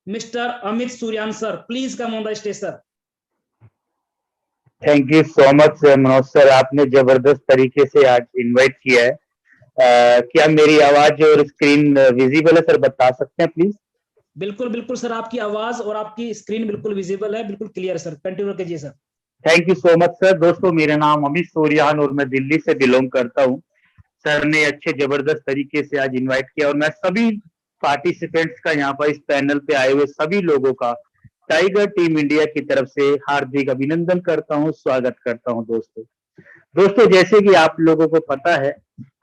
Mr. Amit Suryan sir, please come on the stage sir. Thank you so much Manoj sir, आपने जबरदस्त तरीके से आज इनवाइट किया है। क्या मेरी आवाज और स्क्रीन विजिबल है सर? बता सकते हैं प्लीज? बिल्कुल बिल्कुल सर, आपकी आवाज और आपकी स्क्रीन बिल्कुल विजिबल है, बिल्कुल क्लियर सर, कंटिन्यू कीजिए sir. Thank you so much sir. दोस्तों, मेरा नाम अमित सूर्यान और मैं दिल्ली से बिलोंग करता हूँ। सर ने अच्छे जबरदस्त तरीके से आज इनवाइट किया और मैं सभी पार्टिसिपेंट्स का, यहाँ पर इस पैनल पे आए हुए सभी लोगों का टाइगर टीम इंडिया की तरफ से हार्दिक अभिनंदन करता हूँ, स्वागत करता हूँ। दोस्तों, जैसे कि आप लोगों को पता है,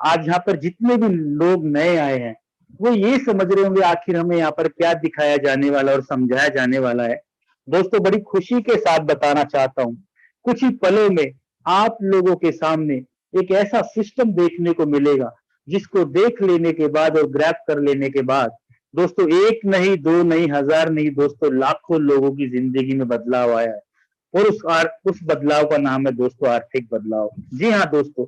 आज यहाँ पर जितने भी लोग नए आए हैं वो ये समझ रहे होंगे आखिर हमें यहाँ पर क्या दिखाया जाने वाला और समझाया जाने वाला है। दोस्तों, बड़ी खुशी के साथ बताना चाहता हूँ, कुछ ही पलों में आप लोगों के सामने एक ऐसा सिस्टम देखने को मिलेगा जिसको देख लेने के बाद और ग्रैब कर लेने के बाद दोस्तों, एक नहीं, दो नहीं, हजार नहीं दोस्तों, लाखों लोगों की जिंदगी में बदलाव आया है। और उस बदलाव का नाम है दोस्तों आर्थिक बदलाव। जी हाँ दोस्तों,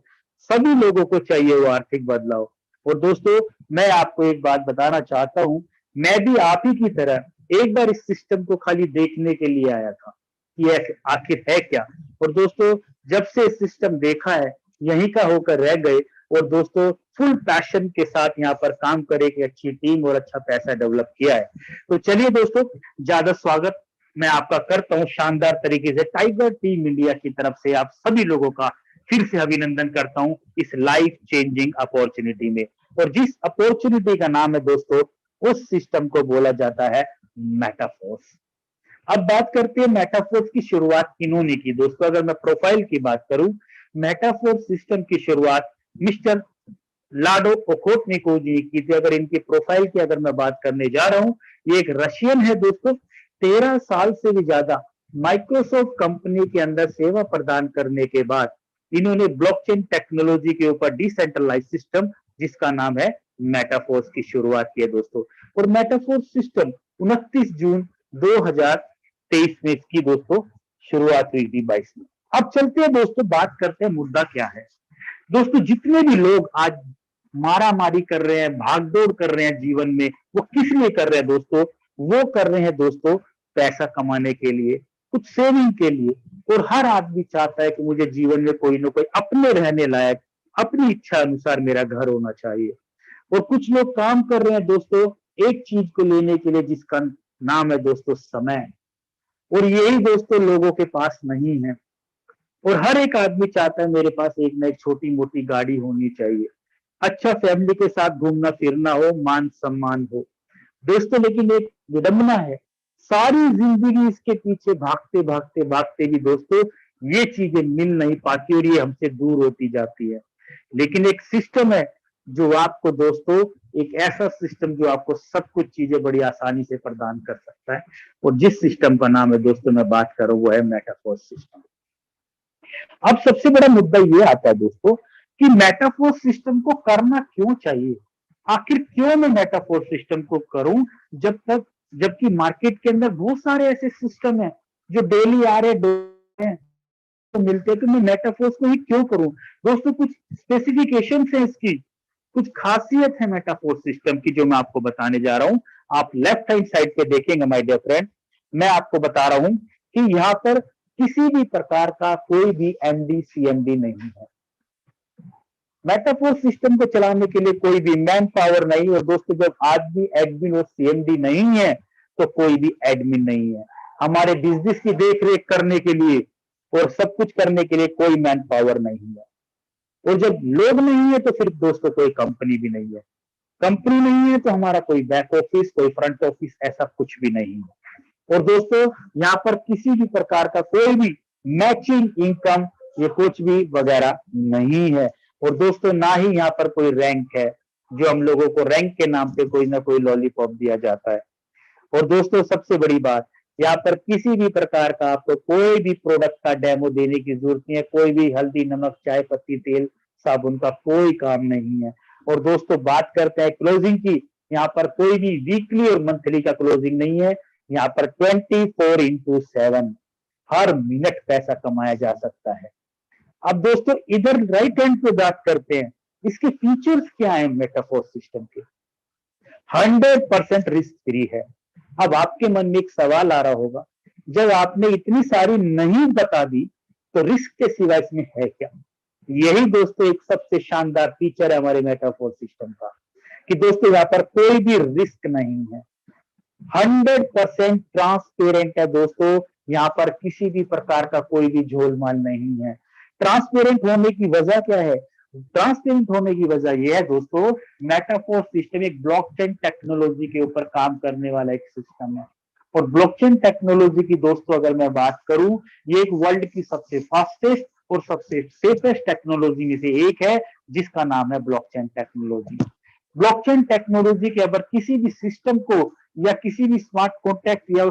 सभी लोगों को चाहिए वो आर्थिक बदलाव। और दोस्तों, मैं आपको एक बात बताना चाहता हूँ, मैं भी आप ही की तरह एक बार इस सिस्टम को खाली देखने के लिए आया था कि आखिर है क्या। और दोस्तों, जब से सिस्टम देखा है, यहीं का होकर रह गए। और दोस्तों, फुल पैशन के साथ यहाँ पर काम करे, एक अच्छी टीम और अच्छा पैसा डेवलप किया है। तो चलिए दोस्तों, ज्यादा स्वागत मैं आपका करता हूँ शानदार तरीके से। टाइगर टीम इंडिया की तरफ से आप सभी लोगों का फिर से अभिनंदन करता हूँ इस लाइफ चेंजिंग अपॉर्चुनिटी में। और जिस अपॉर्चुनिटी का नाम है दोस्तों, उस सिस्टम को बोला जाता है मेटाफोर्स। अब बात करते हैं मेटाफोर्स की शुरुआत किन्होंने की। दोस्तों, अगर मैं प्रोफाइल की बात करूं, मेटाफोर्स सिस्टम की शुरुआत मिस्टर लाडो ओखोटनिको जी की थी। अगर इनकी प्रोफाइल की अगर मैं बात करने जा रहा हूं, ये एक रशियन है दोस्तों। 13 साल से भी ज्यादा माइक्रोसॉफ्ट कंपनी के अंदर सेवा प्रदान करने के बाद इन्होंने ब्लॉकचेन टेक्नोलॉजी के ऊपर डिसेंट्रलाइज सिस्टम, जिसका नाम है मेटाफोर्स, की शुरुआत की है दोस्तों। और मेटाफोर्स सिस्टम 29 जून 2023 में इसकी दोस्तों शुरुआत हुई थी, 22 में। अब चलते हैं दोस्तों, बात करते हैं मुद्दा क्या है। दोस्तों, जितने भी लोग आज मारा मारी कर रहे हैं, भागदौड़ कर रहे हैं जीवन में, वो किस लिए कर रहे हैं दोस्तों? वो कर रहे हैं दोस्तों पैसा कमाने के लिए, कुछ सेविंग के लिए। और हर आदमी चाहता है कि मुझे जीवन में कोई ना कोई अपने रहने लायक, अपनी इच्छा अनुसार मेरा घर होना चाहिए। और कुछ लोग काम कर रहे हैं दोस्तों एक चीज को लेने के लिए, जिसका नाम है दोस्तों समय। और यही दोस्तों लोगों के पास नहीं है। और हर एक आदमी चाहता है मेरे पास एक ना एक छोटी मोटी गाड़ी होनी चाहिए, अच्छा फैमिली के साथ घूमना फिरना हो, मान सम्मान हो दोस्तों। लेकिन एक विडंबना है, सारी जिंदगी इसके पीछे भागते भागते भागते भी दोस्तों ये चीजें मिल नहीं पाती और ये हमसे दूर होती जाती है। लेकिन एक सिस्टम है जो आपको दोस्तों, एक ऐसा सिस्टम जो आपको सब कुछ चीजें बड़ी आसानी से प्रदान कर सकता है। और जिस सिस्टम का नाम है दोस्तों मैं बात कर रहा हूं, वो है मेटाफोर्स सिस्टम। अब सबसे बड़ा मुद्दा ये आता है दोस्तों कि मेटाफोर सिस्टम को करना क्यों चाहिए। आखिर क्यों मैं मेटाफोर सिस्टम को करूं, जबकि मार्केट के अंदर बहुत सारे ऐसे सिस्टम हैं जो डेली आ रहे हैं तो मिलते हैं, तो मैं मेटाफोर्स को ही क्यों करूं। दोस्तों, कुछ स्पेसिफिकेशन है इसकी, कुछ खासियत है मेटाफोर सिस्टम की जो मैं आपको बताने जा रहा हूं। आप लेफ्ट हैंड साइड पे देखेंगे माय डियर फ्रेंड, मैं आपको बता रहा हूं कि यहाँ पर किसी भी प्रकार का कोई भी एमडी सीएमडी नहीं है। मेटाफोर सिस्टम को चलाने के लिए कोई भी मैन पावर नहीं। और दोस्तों, जब आदमी एडमिन और सीएमडी नहीं है तो कोई भी एडमिन नहीं है। हमारे बिजनेस की देख रेख करने के लिए और सब कुछ करने के लिए कोई मैन पावर नहीं है। और जब लोग नहीं है तो फिर दोस्तों कोई कंपनी भी नहीं है। कंपनी नहीं है तो हमारा कोई बैक ऑफिस, कोई फ्रंट ऑफिस, ऐसा कुछ भी नहीं है। और दोस्तों, यहाँ पर किसी भी प्रकार का कोई भी मैचिंग इनकम, ये कुछ भी वगैरह नहीं है। और दोस्तों, ना ही यहाँ पर कोई रैंक है, जो हम लोगों को रैंक के नाम पे कोई ना कोई लॉलीपॉप दिया जाता है। और दोस्तों, सबसे बड़ी बात, यहाँ पर किसी भी प्रकार का आपको कोई भी प्रोडक्ट का डेमो देने की जरूरत नहीं है। कोई भी हल्दी, नमक, चाय पत्ती, तेल, साबुन का कोई काम नहीं है। और दोस्तों, बात करते हैं क्लोजिंग की, यहाँ पर कोई भी वीकली और मंथली का क्लोजिंग नहीं है। यहाँ पर 24x7 हर मिनट पैसा कमाया जा सकता है। अब दोस्तों, इधर राइट हैंड पे बात करते हैं, इसके फीचर्स क्या है मेटाफोर सिस्टम के। 100% रिस्क फ्री है। अब आपके मन में एक सवाल आ रहा होगा, जब आपने इतनी सारी नहीं बता दी तो रिस्क के सिवा इसमें है क्या? यही दोस्तों एक सबसे शानदार फीचर है हमारे मेटाफोर सिस्टम का, कि दोस्तों यहाँ पर कोई भी रिस्क नहीं है, 100% ट्रांसपेरेंट है दोस्तों। यहाँ पर किसी भी प्रकार का कोई भी झोलमाल नहीं है। ट्रांसपेरेंट होने की वजह क्या है? ट्रांसपेरेंट होने की वजह यह है दोस्तों, मेटाफोर सिस्टम एक ब्लॉकचेन टेक्नोलॉजी के ऊपर काम करने वाला एक सिस्टम है। और ब्लॉकचेन टेक्नोलॉजी की दोस्तों अगर मैं बात करूं, ये एक वर्ल्ड की सबसे फास्टेस्ट और सबसे सेफेस्ट टेक्नोलॉजी में से एक है, जिसका नाम है ब्लॉकचेन टेक्नोलॉजी। ब्लॉकचेन टेक्नोलॉजी के अगर किसी भी सिस्टम को या किसी भी स्मार्ट कॉन्ट्रैक्ट या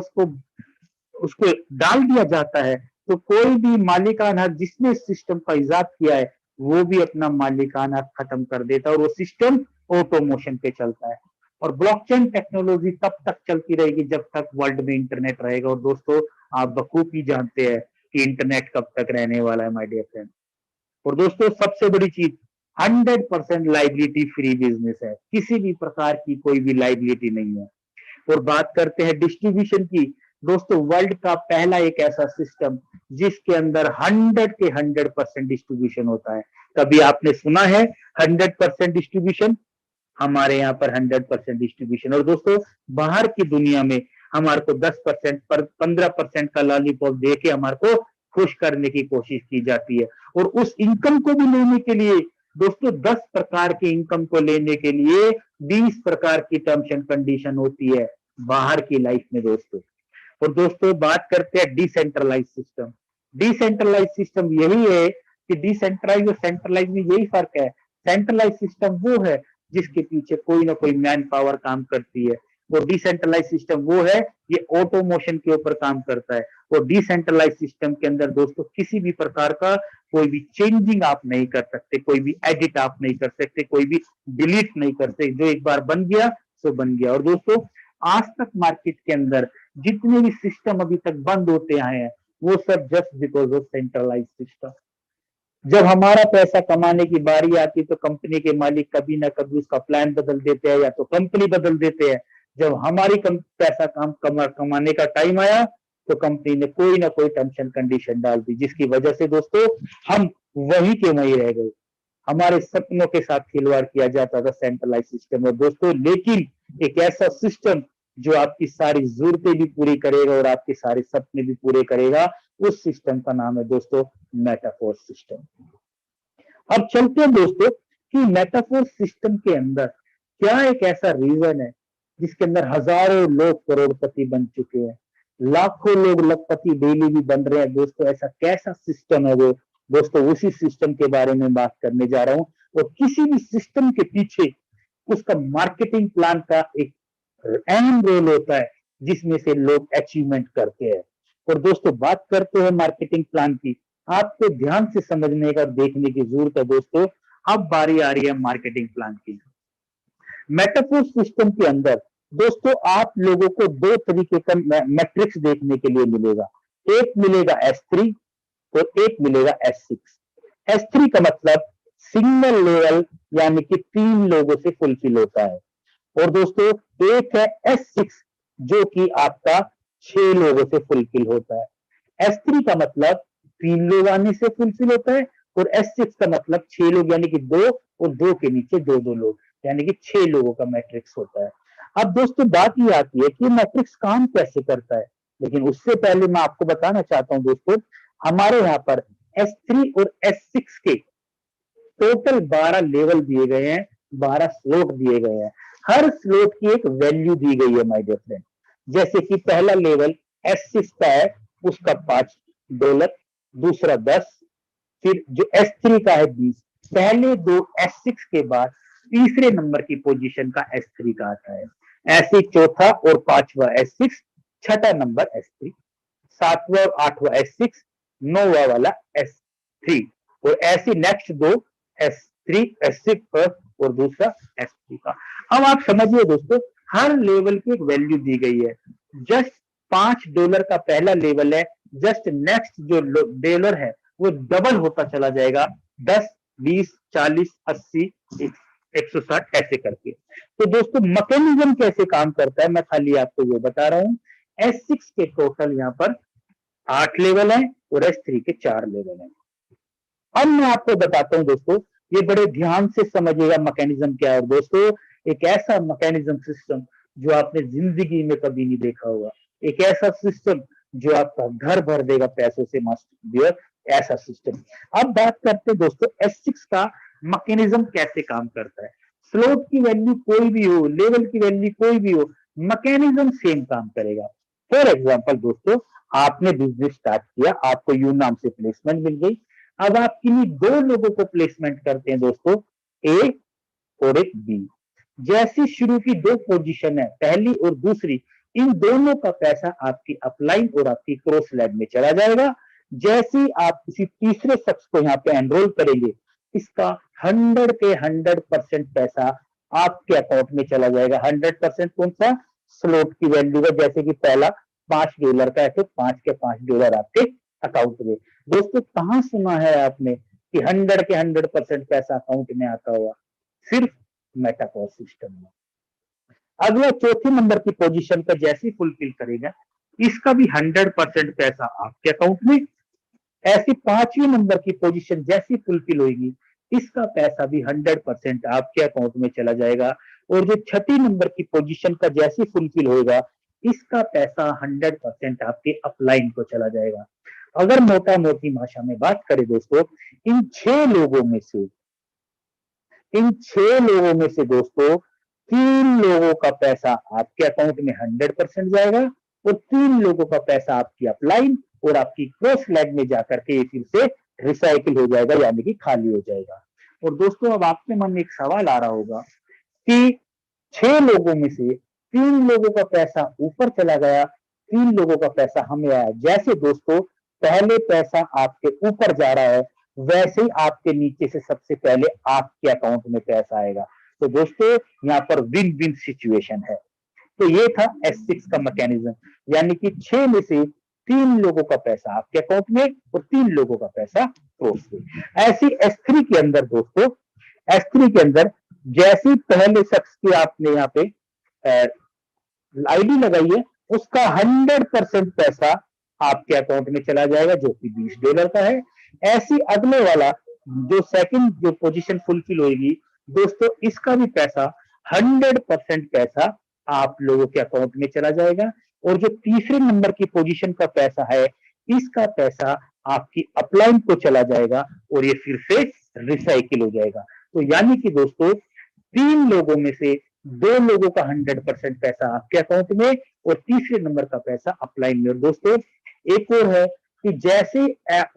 उसको डाल दिया जाता है, तो कोई भी मालिकाना जिसने इस सिस्टम का इजाद किया है वो भी अपना मालिकाना खत्म कर देता है, और वो सिस्टम ऑटोमोशन पे चलता है। और ब्लॉकचेन टेक्नोलॉजी तब तक चलती रहेगी जब तक वर्ल्ड में इंटरनेट रहेगा। और दोस्तों आप बखूबी जानते हैं कि इंटरनेट कब तक रहने वाला है माय डियर फ्रेंड। और दोस्तों सबसे बड़ी चीज, 100% लाइबिलिटी फ्री बिजनेस है, किसी भी प्रकार की कोई भी लाइबिलिटी नहीं है। और बात करते हैं डिस्ट्रीब्यूशन की, दोस्तों वर्ल्ड का पहला एक ऐसा सिस्टम जिसके अंदर 100 के 100% डिस्ट्रीब्यूशन होता है। कभी आपने सुना है 100% डिस्ट्रीब्यूशन? हमारे यहाँ पर 100% डिस्ट्रीब्यूशन। और दोस्तों बाहर की दुनिया में हमारे को 10% पर 15% का लॉलीपॉप दे के हमारे को खुश करने की कोशिश की जाती है। और उस इनकम को भी लेने के लिए दोस्तों 10 प्रकार के इनकम को लेने के लिए 20 प्रकार की टर्म्स एंड कंडीशन होती है बाहर की लाइफ में दोस्तों। और दोस्तों बात करते हैं डिसेंट्रलाइज सिस्टम। डिसेंट्रलाइज सिस्टम यही है कि डिसेंट्रलाइज और सेंट्रलाइज में यही फर्क है। सेंट्रलाइज सिस्टम वो है जिसके पीछे कोई ना कोई मैन पावर काम करती है, और डिसेंट्रलाइज सिस्टम वो है ये ऑटोमोशन के ऊपर काम करता है। और डिसेंट्रलाइज सिस्टम के अंदर दोस्तों किसी भी प्रकार का कोई भी चेंजिंग आप नहीं कर सकते, कोई भी एडिट आप नहीं कर सकते, कोई भी डिलीट नहीं कर सकते। जो एक बार बन गया सो बन गया। और दोस्तों आज तक मार्केट के अंदर जितने भी सिस्टम अभी तक बंद होते आए हैं वो सब just because of centralize system. जब हमारा पैसा कमाने की बारी आती तो कंपनी के मालिक कभी ना कभी उसका प्लान बदल देते हैं या तो कंपनी बदल देते हैं। जब हमारी पैसा कमाने का टाइम आया तो कंपनी ने कोई ना कोई टर्म्स एंड कंडीशन डाल दी, जिसकी वजह से दोस्तों हम वहीं के वहीं रह गए। हमारे सपनों के साथ खिलवाड़ किया जाता था सेंट्रलाइज सिस्टम में दोस्तों। लेकिन एक ऐसा सिस्टम जो आपकी सारी जरूरतें भी पूरी करेगा और आपके सारे सपने भी पूरे करेगा, उस सिस्टम का नाम है दोस्तों मेटाफोर सिस्टम। अब चलते हैं दोस्तों कि मेटाफोर सिस्टम के अंदर क्या एक ऐसा रीजन है जिसके अंदर हजारों लोग करोड़पति बन चुके हैं, लाखों लोग लखपति डेली भी बन रहे हैं दोस्तों। ऐसा कैसा सिस्टम है वो दोस्तों, उसी सिस्टम के बारे में बात करने जा रहा हूं। और किसी भी सिस्टम के पीछे उसका मार्केटिंग प्लान का एक अहम रोल होता है जिसमें से लोग अचीवमेंट करते हैं। और दोस्तों बात करते हैं मार्केटिंग प्लान की, आपको ध्यान से समझने का देखने की जरूरत है दोस्तों। अब बारी आ रही है मार्केटिंग प्लान की। मेटाफोर सिस्टम के अंदर दोस्तों आप लोगों को दो तरीके का मैट्रिक्स देखने के लिए मिलेगा। एक मिलेगा S3 और एक मिलेगा S6। S3 का मतलब सिंगल लेवल यानी कि 3 लोगों से फुलफिल होता है। और दोस्तों एक है S6 जो कि आपका 6 लोगों से फुलफिल होता है। S3 का मतलब 3 लोग आने से फुलफिल होता है, और S6 का मतलब 6 लोग यानी कि 2 और 2 के नीचे 2-2 लोग यानी कि 6 लोगों का मैट्रिक्स होता है। अब दोस्तों बात ये आती है कि मैट्रिक्स काम कैसे करता है, लेकिन उससे पहले मैं आपको बताना चाहता हूं दोस्तों, हमारे यहाँ पर S3 और S6 के टोटल 12 लेवल दिए गए हैं, 12 स्लॉट दिए गए हैं। हर स्लॉट की एक वैल्यू दी गई है माय डियर फ्रेंड। जैसे कि पहला लेवल S6 का है उसका $5, दूसरा 10, फिर जो S3 का है 20। पहले दो S6 के बाद तीसरे नंबर की पोजीशन का S3 का आता है। ऐसे चौथा और पांचवा S6, छठा नंबर S3, सातवां और आठवां S6, नौवां वाला S3, और ऐसे नेक्स्ट दो S3, S6 और दूसरा S3 का। अब आप समझिए दोस्तों, हर लेवल की एक वैल्यू दी गई है। जस्ट $5 का पहला लेवल है, जस्ट नेक्स्ट जो डॉलर है वो डबल होता चला जाएगा, 10, 20, 40, 80, 160 ऐसे करके। तो दोस्तों मैकेनिज्म कैसे काम करता है मैं खाली आपको वो बता रहा हूँ। S6 के टोटल यहाँ पर 8 लेवल है और S3 के 4 लेवल है। अब मैं आपको बताता हूं दोस्तों, ये बड़े ध्यान से समझिएगा मैकेनिज्म क्या है। दोस्तों एक ऐसा मैकेनिज्म सिस्टम जो आपने जिंदगी में कभी नहीं देखा होगा, एक ऐसा सिस्टम जो आपका घर भर देगा पैसों से, मस्त डियर, ऐसा सिस्टम। अब बात करते हैं दोस्तों S6 का मैकेनिज्म कैसे काम करता है। स्लोप की वैल्यू कोई भी हो, लेवल की वैल्यू कोई भी हो, मैकेनिज्म सेम काम करेगा। फॉर एग्जाम्पल दोस्तों, आपने बिजनेस स्टार्ट किया, आपको यू नाम से प्लेसमेंट मिल गई। अब आप किन्हीं दो लोगों को प्लेसमेंट करते हैं दोस्तों, ए और एक बी। जैसी शुरू की दो पोजीशन है, पहली और दूसरी, इन दोनों का पैसा आपकी अपलाइन और आपकी क्रॉस लैब में चला जाएगा। जैसे ही आप किसी तीसरे शख्स को यहाँ पे एनरोल करेंगे, इसका 100 के 100% पैसा आपके अकाउंट में चला जाएगा। 100% कौन सा? स्लोट की वैल्यू का। जैसे कि पहला $5 का है तो 5 के $5 आपके अकाउंट में। दोस्तों कहां सुना है आपने कि 100 के 100% पैसा अकाउंट में आता हुआ? सिर्फ मेटाकॉस सिस्टम में। अगला चौथे नंबर की पोजीशन का जैसे ही फुलफिल करेगा, इसका भी 100% पैसा आपके अकाउंट में। ऐसी पांचवी नंबर की पोजीशन जैसी फुलफिल होगी, इसका पैसा भी 100% आपके अकाउंट में चला जाएगा। और जो छठी नंबर की पोजीशन का जैसे फुलफिल होगा, इसका पैसा 100% आपके अपलाइन को चला जाएगा। अगर मोटा मोटी भाषा में बात करें दोस्तों, इन 6 लोगों में से दोस्तों 3 लोगों का पैसा आपके अकाउंट में 100% जाएगा और 3 लोगों का पैसा आपकी अपलाइन और आपकी क्रॉस लैब में जाकर के ये फिर से रिसाइकिल हो जाएगा, यानी कि खाली हो जाएगा। और दोस्तों अब आपके मन में एक सवाल आ रहा होगा कि 6 लोगों में से 3 लोगों का पैसा ऊपर चला गया, 3 लोगों का पैसा हमें आया। जैसे दोस्तों पहले पैसा आपके ऊपर जा रहा है, वैसे ही आपके नीचे से सबसे पहले आपके अकाउंट में पैसा आएगा। तो दोस्तों यहाँ पर विन विन सिचुएशन है। तो ये था S6 का मैकेनिज्म, यानी कि 6 में से 3 लोगों का पैसा आपके अकाउंट में और 3 लोगों का पैसा क्रॉस में। ऐसी S3 के अंदर दोस्तों, S3 के अंदर जैसी पहले शख्स की आपने यहाँ पे आईडी लगाई है, उसका 100% पैसा आपके अकाउंट में चला जाएगा, जो कि $20 का है। ऐसी अगले वाला जो सेकंड जो पोजीशन फुलफिल होगी दोस्तों, इसका भी पैसा 100% पैसा आप लोगों के अकाउंट में चला जाएगा। और जो तीसरे नंबर की पोजीशन का पैसा है, इसका पैसा आपकी अपलाइन को चला जाएगा और ये फिर से रिसाइकिल हो जाएगा। तो यानी कि दोस्तों 3 लोगों में से 2 लोगों का 100% पैसा आपके अकाउंट में और तीसरे नंबर का पैसा अपलाइन में। और दोस्तों एक और है कि जैसे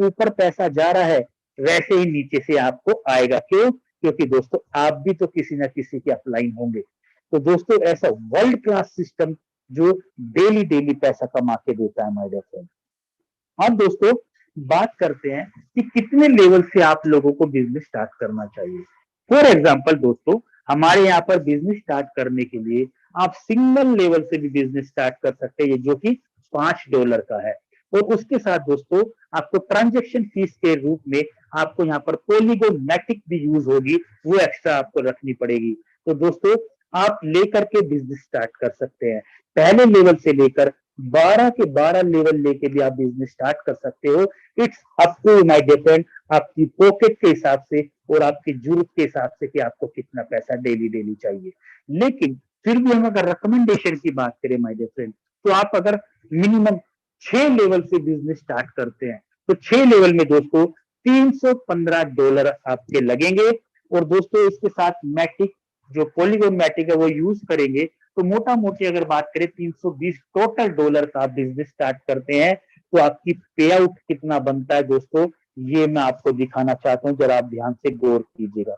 ऊपर पैसा जा रहा है, वैसे ही नीचे से आपको आएगा। क्यों? क्योंकि दोस्तों आप भी तो किसी ना किसी के अपलाइन होंगे। तो दोस्तों ऐसा वर्ल्ड क्लास सिस्टम जो डेली डेली पैसा कमा के देता है माय डियर फ्रेंड। अब दोस्तों बात करते हैं कि कितने लेवल से आप लोगों को बिजनेस स्टार्ट करना चाहिए। फॉर एग्जाम्पल दोस्तों, हमारे यहाँ पर बिजनेस स्टार्ट करने के लिए आप सिंगल लेवल से भी बिजनेस स्टार्ट कर सकते हैं, जो कि $5 का है। और उसके साथ दोस्तों आपको ट्रांजेक्शन फीस के रूप में आपको यहाँ पर पॉलीगॉन मैटिक भी यूज होगी, वो एक्स्ट्रा आपको रखनी पड़ेगी। तो दोस्तों आप लेकर के बिजनेस स्टार्ट कर सकते हैं। पहले लेवल से लेकर 12 के 12 लेवल लेके भी आप बिजनेस स्टार्ट कर सकते हो। It's up to my depend, आपकी पॉकेट के हिसाब से और आपकी जरूरत के हिसाब से कि आपको कितना पैसा डेली डेली चाहिए। लेकिन फिर भी हम अगर रिकमेंडेशन की बात करें माय डियर फ्रेंड, तो आप अगर मिनिमम 6 लेवल से बिजनेस स्टार्ट करते हैं तो 6 लेवल में दोस्तों $315 आपके लगेंगे। और दोस्तों इसके साथ मैटिक जो पॉलीगॉन मैटिक है वो यूज करेंगे, तो मोटा मोटी अगर बात करें $320 टोटल डॉलर का आप बिजनेस स्टार्ट करते हैं, तो आपकी पे आउट कितना बनता है दोस्तों, ये मैं आपको दिखाना चाहता हूं, जरा आप ध्यान से गौर कीजिएगा।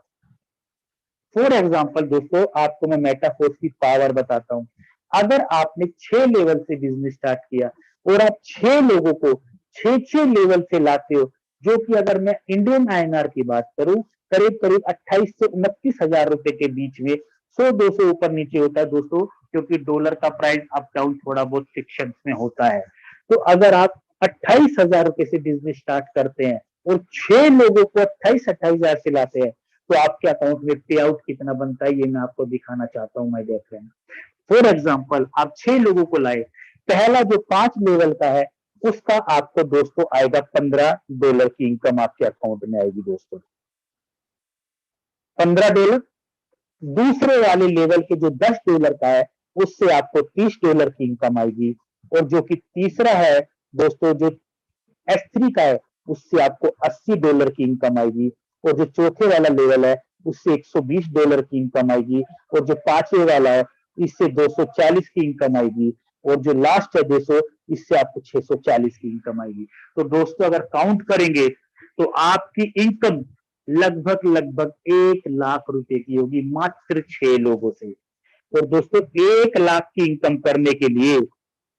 फॉर एग्जाम्पल दोस्तों आपको मैं मेटाफोर्स की पावर बताता हूं। अगर आपने 6 लेवल से बिजनेस स्टार्ट किया और आप 6 लोगों को 6 लेवल से लाते हो, जो कि अगर मैं इंडियन INR की बात करूं करीब करीब 28 से 29 हजार रुपए के बीच में, 100-200 ऊपर नीचे होता है दोस्तों, क्योंकि डॉलर का प्राइस अप डाउन थोड़ा बहुत फिक्शन में होता है। तो अगर आप 28 हजार रुपए से बिजनेस स्टार्ट करते हैं और 6 लोगों को 28 हजार से लाते हैं, तो आपके अकाउंट में पे आउट कितना बनता है ये मैं आपको दिखाना चाहता हूं my dear friend. For example आप 6 लोगों को लाए, पहला जो 5 लेवल का है उसका आपको दोस्तों आएगा $15 की इनकम आपके अकाउंट में आएगी दोस्तों, $15। दूसरे वाले लेवल के जो $10 का है उससे आपको $30 की इनकम आएगी, और जो कि तीसरा है दोस्तों जो S3 का है उससे आपको $80 की इनकम आएगी, और जो चौथे वाला लेवल है उससे $120 की इनकम आएगी, और जो पांचवे वाला है इससे 240 की इनकम आएगी, और जो लास्ट है 200 इससे आपको 640 की इनकम आएगी। तो दोस्तों अगर काउंट करेंगे तो आपकी इनकम लगभग लगभग 1 लाख रुपए की होगी मात्र 6 लोगों से। और दोस्तों 1 लाख की इनकम करने के लिए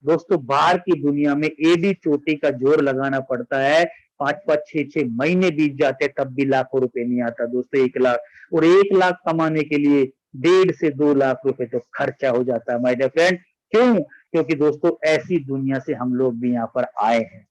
दोस्तों बाहर की दुनिया में एडी चोटी का जोर लगाना पड़ता है, 5-5 6-6 महीने बीत जाते हैं तब भी लाखों रुपए नहीं आता दोस्तों 1 लाख। और 1 लाख कमाने के लिए 1.5 से 2 लाख रुपए तो खर्चा हो जाता है माय डियर फ्रेंड। क्यों? क्योंकि दोस्तों ऐसी दुनिया से हम लोग भी यहाँ पर आए हैं।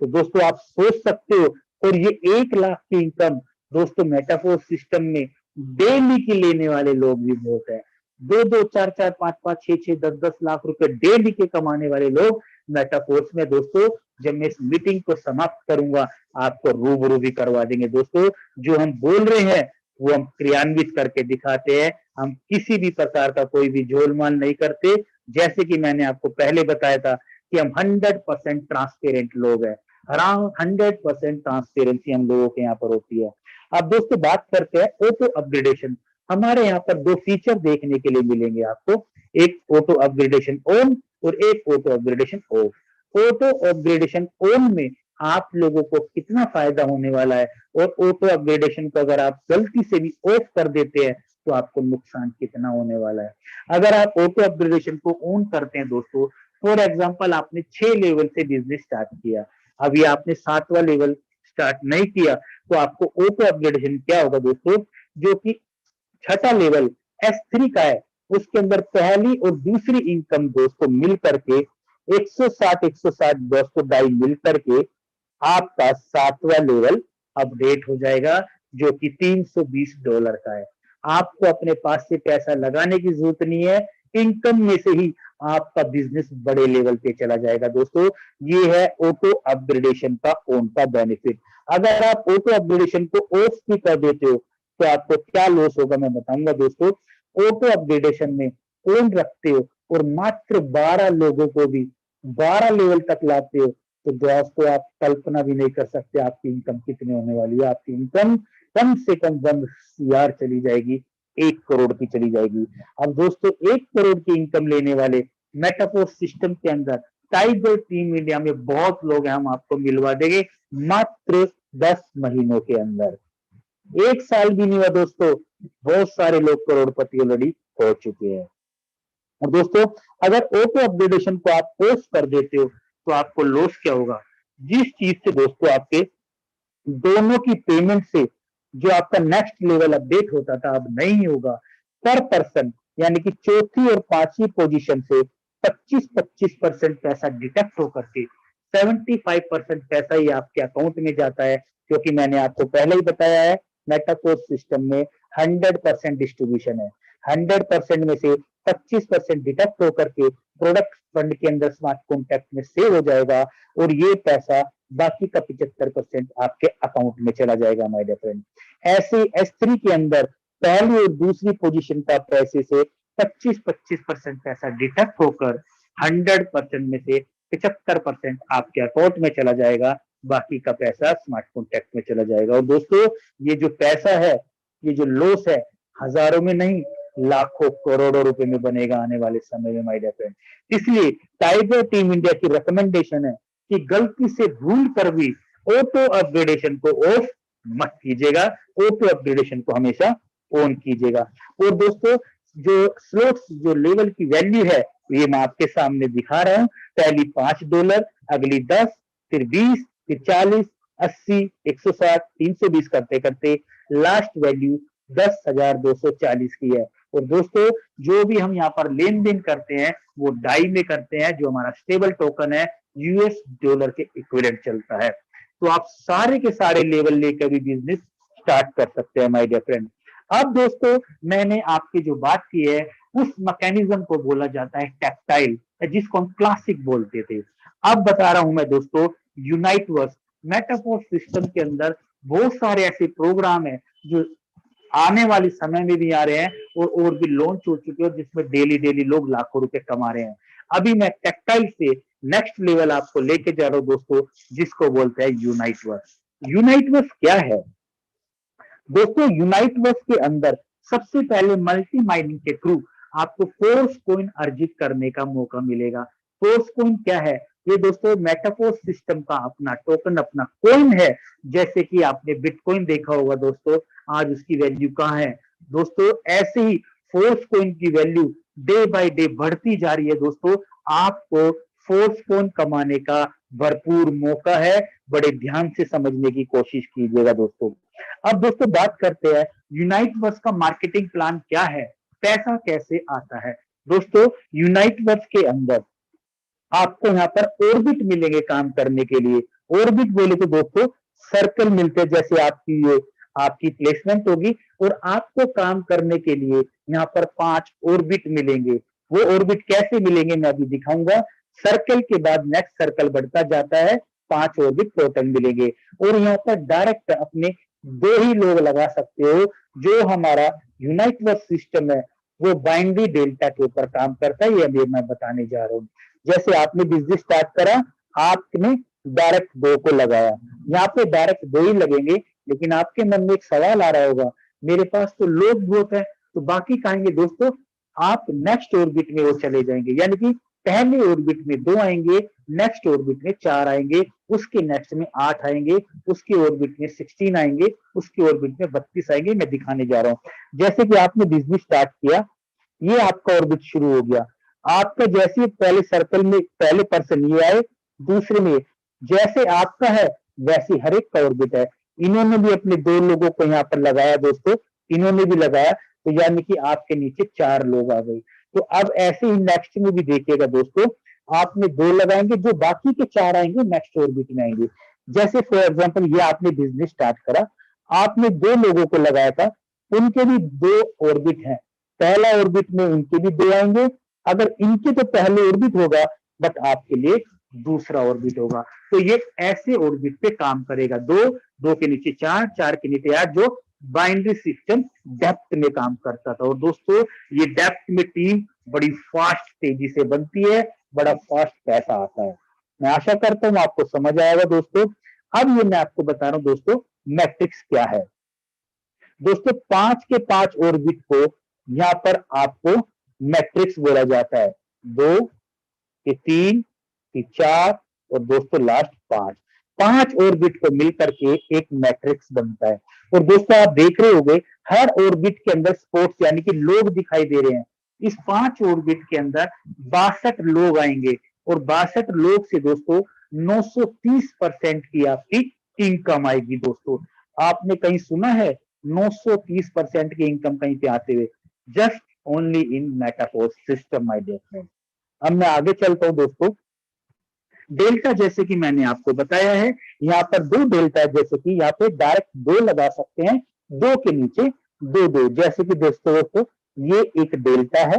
तो दोस्तों आप सोच सकते हो, और ये 1 लाख की इनकम दोस्तों मेटाफोर्स सिस्टम में डेली की लेने वाले लोग भी बहुत है। 2-2, 4-4, 5-5, 6-6, 10-10 लाख रुपए डेली के कमाने वाले लोग मेटाफोर्स में दोस्तों जब मैं इस मीटिंग को समाप्त करूंगा आपको रूबरू भी करवा देंगे दोस्तों। जो हम बोल रहे हैं वो हम क्रियान्वित करके दिखाते हैं, हम किसी भी प्रकार का कोई भी झोलमाल नहीं करते। जैसे कि मैंने आपको पहले बताया था कि हम 100% ट्रांसपेरेंट लोग हैं, अराउंड 100% ट्रांसपेरेंसी हम लोगों के यहाँ पर होती है। अब दोस्तों बात करते हैं ऑटो अपग्रेडेशन। हमारे यहाँ पर 2 फीचर देखने के लिए मिलेंगे आपको, एक ऑटो अपग्रेडेशन ऑन और एक auto upgradation of. Auto upgradation on में आप लोगों को कितना फायदा होने वाला है, और ऑटो अपग्रेडेशन को अगर आप गलती से भी ऑफ कर देते हैं तो आपको नुकसान कितना होने वाला है। अगर आप ऑटो अपग्रेडेशन को ऑन करते हैं दोस्तों, फॉर एग्जांपल आपने 6 लेवल से बिजनेस स्टार्ट किया, अभी आपने 7वां लेवल स्टार्ट नहीं किया, तो आपको ऑटो अपग्रेडेशन क्या होगा दोस्तों, जो कि 6ठा लेवल S3 का है उसके अंदर पहली और दूसरी इनकम दोस्तों मिल करके 160 दोस्तों डाई मिल करके आपका 7वां लेवल अपडेट हो जाएगा, जो कि $320 का है। आपको अपने पास से पैसा लगाने की जरूरत नहीं है, इनकम में से ही आपका बिजनेस बड़े लेवल पे चला जाएगा दोस्तों। ये है ऑटो अपग्रेडेशन का ऑन का बेनिफिट। अगर आप ऑटो अपग्रेडेशन को ऑफ भी कर देते हो तो आपको क्या लॉस होगा मैं बताऊंगा दोस्तों। ऑटो अपग्रेडेशन में ऑन रखते हो और मात्र 12 लोगों को भी 12 लेवल तक लाते हो, तो दोस्तों आप कल्पना भी नहीं कर सकते आपकी इनकम कितनी होने वाली है। आपकी इनकम कम से कम 1 CR चली जाएगी, 1 करोड़ की चली जाएगी। अब दोस्तों 1 करोड़ की इनकम लेने वाले मेटाफोर्स सिस्टम के अंदर टाइगर टीम इंडिया में बहुत लोग हैं, हम आपको मिलवा देंगे मात्र 10 महीनों के अंदर। 1 साल भी नहीं हुआ दोस्तों, बहुत सारे लोग करोड़पति ऑलरेडी हो चुके हैं। और दोस्तों अगर ऑटो अपग्रेडेशन को आप पोस्ट कर देते हो तो आपको लॉस क्या होगा, जिस चीज से दोस्तों आपके दोनों की पेमेंट से जो आपका नेक्स्ट लेवल अपडेट होता था अब नहीं होगा। पर पर्सन यानी कि चौथी और पांचवी पोजीशन से 25% पैसा डिडक्ट होकर के 75% पैसा ही आपके अकाउंट में जाता है, क्योंकि मैंने आपको पहले ही बताया है मेटाफोर्स सिस्टम में 100% डिस्ट्रीब्यूशन है। 100% में से 25% डिडक्ट होकर के प्रोडक्ट फंड के अंदर स्मार्ट कॉन्टैक्ट में सेव हो जाएगा, और ये पैसा बाकी का 75% आपके अकाउंट में चला जाएगा माय डियर फ्रेंड। ऐसे S3 के अंदर पहली और दूसरी पोजीशन का पैसे से 25% पैसा डिडक्ट होकर 100% में से 75% आपके अकाउंट में चला जाएगा, बाकी का पैसा स्मार्ट कॉन्टैक्ट में चला जाएगा। और दोस्तों ये जो पैसा है, ये जो लॉस है, हजारों में नहीं लाखों करोड़ों रुपए में बनेगा आने वाले समय में माय डियर फ्रेंड। इसलिए टाइगर टीम इंडिया की रिकमेंडेशन है कि गलती से भूल कर भी ऑटो अपग्रेडेशन को ऑफ मत कीजिएगा, ऑटो अपग्रेडेशन को हमेशा ऑन कीजिएगा। और दोस्तों जो स्लॉट्स जो लेवल की वैल्यू है ये मैं आपके सामने दिखा रहा हूं। पहली $5, अगली 10, फिर 20, फिर 40, 80, 160, 320 करते करते लास्ट वैल्यू 10,240 की है। और दोस्तों जो भी हम यहाँ पर लेन देन करते हैं वो डाई में करते हैं, जो हमारा स्टेबल टोकन है US डॉलर के इक्विवेलेंट चलता है। तो आप सारे के सारे लेवल लेकर भी बिजनेस स्टार्ट कर सकते हैं माय डियर फ्रेंड। अब दोस्तों मैंने आपकी जो बात की है उस मैकेनिज्म को बोला जाता है टैक्टाइल, जिसको हम क्लासिक बोलते थे। अब बता रहा हूं मैं दोस्तों यूनाइटवर्स मेटाफोर सिस्टम के अंदर बहुत सारे ऐसे प्रोग्राम है जो आने वाले समय में भी आ रहे हैं और भी लॉन्च हो चुके हैं जिसमें डेली डेली लोग लाखों रुपए कमा रहे हैं। अभी मैं टेक्टाइल से नेक्स्ट लेवल आपको लेके जा रहा हूं दोस्तों, जिसको बोलते हैं यूनाइटवर्स। यूनाइटवर्स क्या है दोस्तों? यूनाइटवर्स के अंदर सबसे पहले मल्टी माइनिंग के थ्रू आपको फोर्स कॉइन अर्जित करने का मौका मिलेगा। फोर्स कॉइन क्या है? ये दोस्तों मेटाफोर सिस्टम का अपना टोकन, अपना कॉइन है। जैसे कि आपने बिटकॉइन देखा होगा दोस्तों, आज उसकी वैल्यू कहाँ है दोस्तों? ऐसे ही फोर्स कॉइन की वैल्यू डे बाय डे बढ़ती जा रही है दोस्तों। आपको फोर्स कॉइन कमाने का भरपूर मौका है, बड़े ध्यान से समझने की कोशिश कीजिएगा दोस्तों। अब दोस्तों बात करते हैं यूनाइटवर्स का मार्केटिंग प्लान क्या है, पैसा कैसे आता है। दोस्तों यूनाइटवर्स के अंदर आपको यहाँ पर ऑर्बिट मिलेंगे काम करने के लिए। ऑर्बिट बोले तो दोस्तों सर्कल मिलते हैं, जैसे आपकी ये आपकी प्लेसमेंट होगी और आपको काम करने के लिए यहाँ पर 5 ऑर्बिट मिलेंगे। वो ऑर्बिट कैसे मिलेंगे मैं अभी दिखाऊंगा। सर्कल के बाद नेक्स्ट सर्कल बढ़ता जाता है, 5 ऑर्बिट टोटल मिलेंगे। और यहाँ पर डायरेक्ट अपने 2 ही लोग लगा सकते हो। जो हमारा यूनाइटवर्स सिस्टम है वो बाइनरी डेल्टा के ऊपर काम करता है, ये अभी मैं बताने जा रहा हूँ। जैसे आपने बिजनेस स्टार्ट करा, आपने डायरेक्ट 2 को लगाया, यहाँ पे डायरेक्ट 2 ही लगेंगे। लेकिन आपके मन में एक सवाल आ रहा होगा, मेरे पास तो लोग बहुत है, तो बाकी कहेंगे दोस्तों। आप नेक्स्ट ऑर्बिट में वो चले जाएंगे, यानी कि पहले ऑर्बिट में 2 आएंगे, नेक्स्ट ऑर्बिट में 4 आएंगे, उसके नेक्स्ट में 8 आएंगे, उसके ऑर्बिट में 16 आएंगे, उसके ऑर्बिट में 32 आएंगे। मैं दिखाने जा रहा हूँ। जैसे कि आपने बिजनेस स्टार्ट किया, ये आपका ऑर्बिट शुरू हो गया। आपका जैसे पहले सर्कल में पहले पर्सन ये आए, दूसरे में जैसे आपका है वैसे हर एक का ऑर्बिट है। इन्होंने भी अपने 2 लोगों को यहाँ पर लगाया दोस्तों, इन्होंने भी लगाया, तो यानी कि आपके नीचे 4 लोग आ गए। तो अब ऐसे ही नेक्स्ट में भी देखिएगा दोस्तों, आपने 2 लगाएंगे, जो बाकी के 4 आएंगे नेक्स्ट ऑर्बिट में आएंगे। जैसे फॉर एग्जाम्पल ये आपने बिजनेस स्टार्ट करा, आपने 2 लोगों को लगाया था, उनके भी 2 ऑर्बिट हैं। पहला ऑर्बिट में उनके भी 2 आएंगे। अगर इनके तो पहले ऑर्बिट होगा, बट आपके लिए दूसरा ऑर्बिट होगा। तो ये ऐसे ऑर्बिट पे काम करेगा। 2 के नीचे 4, 4 के नीचे 8, जो बाइनरी सिस्टम डेप्थ में काम करता था। और दोस्तों ये डेप्थ में टीम बड़ी फास्ट तेजी से बनती है, बड़ा फास्ट पैसा आता है। मैं आशा करता हूं आपको समझ आएगा दोस्तों। अब ये मैं आपको बता रहा हूं दोस्तों मैट्रिक्स क्या है। दोस्तों 5 के 5 ऑर्बिट को यहां पर आपको मैट्रिक्स बोला जाता है। 2 के 3 के 4 और दोस्तों लास्ट 5 ऑर्बिट को मिलकर के एक मैट्रिक्स बनता है। और दोस्तों आप देख रहे होंगे हर ऑर्बिट के अंदर स्पोर्ट्स यानी कि लोग दिखाई दे रहे हैं। इस 5 ऑर्बिट के अंदर 62 लोग आएंगे और 62 लोग से दोस्तों 930% की आपकी इनकम आएगी। दोस्तों आपने कहीं सुना है 930% की इनकम कहीं पे आते हुए? Just only in metaphor system my dear friend. अब मैं आगे चलता हूं दोस्तों। डेल्टा जैसे कि मैंने आपको बताया है, यहाँ पर 2 डेल्टा है, जैसे कि यहाँ पे डायरेक्ट 2 लगा सकते हैं, 2 के नीचे 2, जैसे कि दोस्तों ये एक डेल्टा है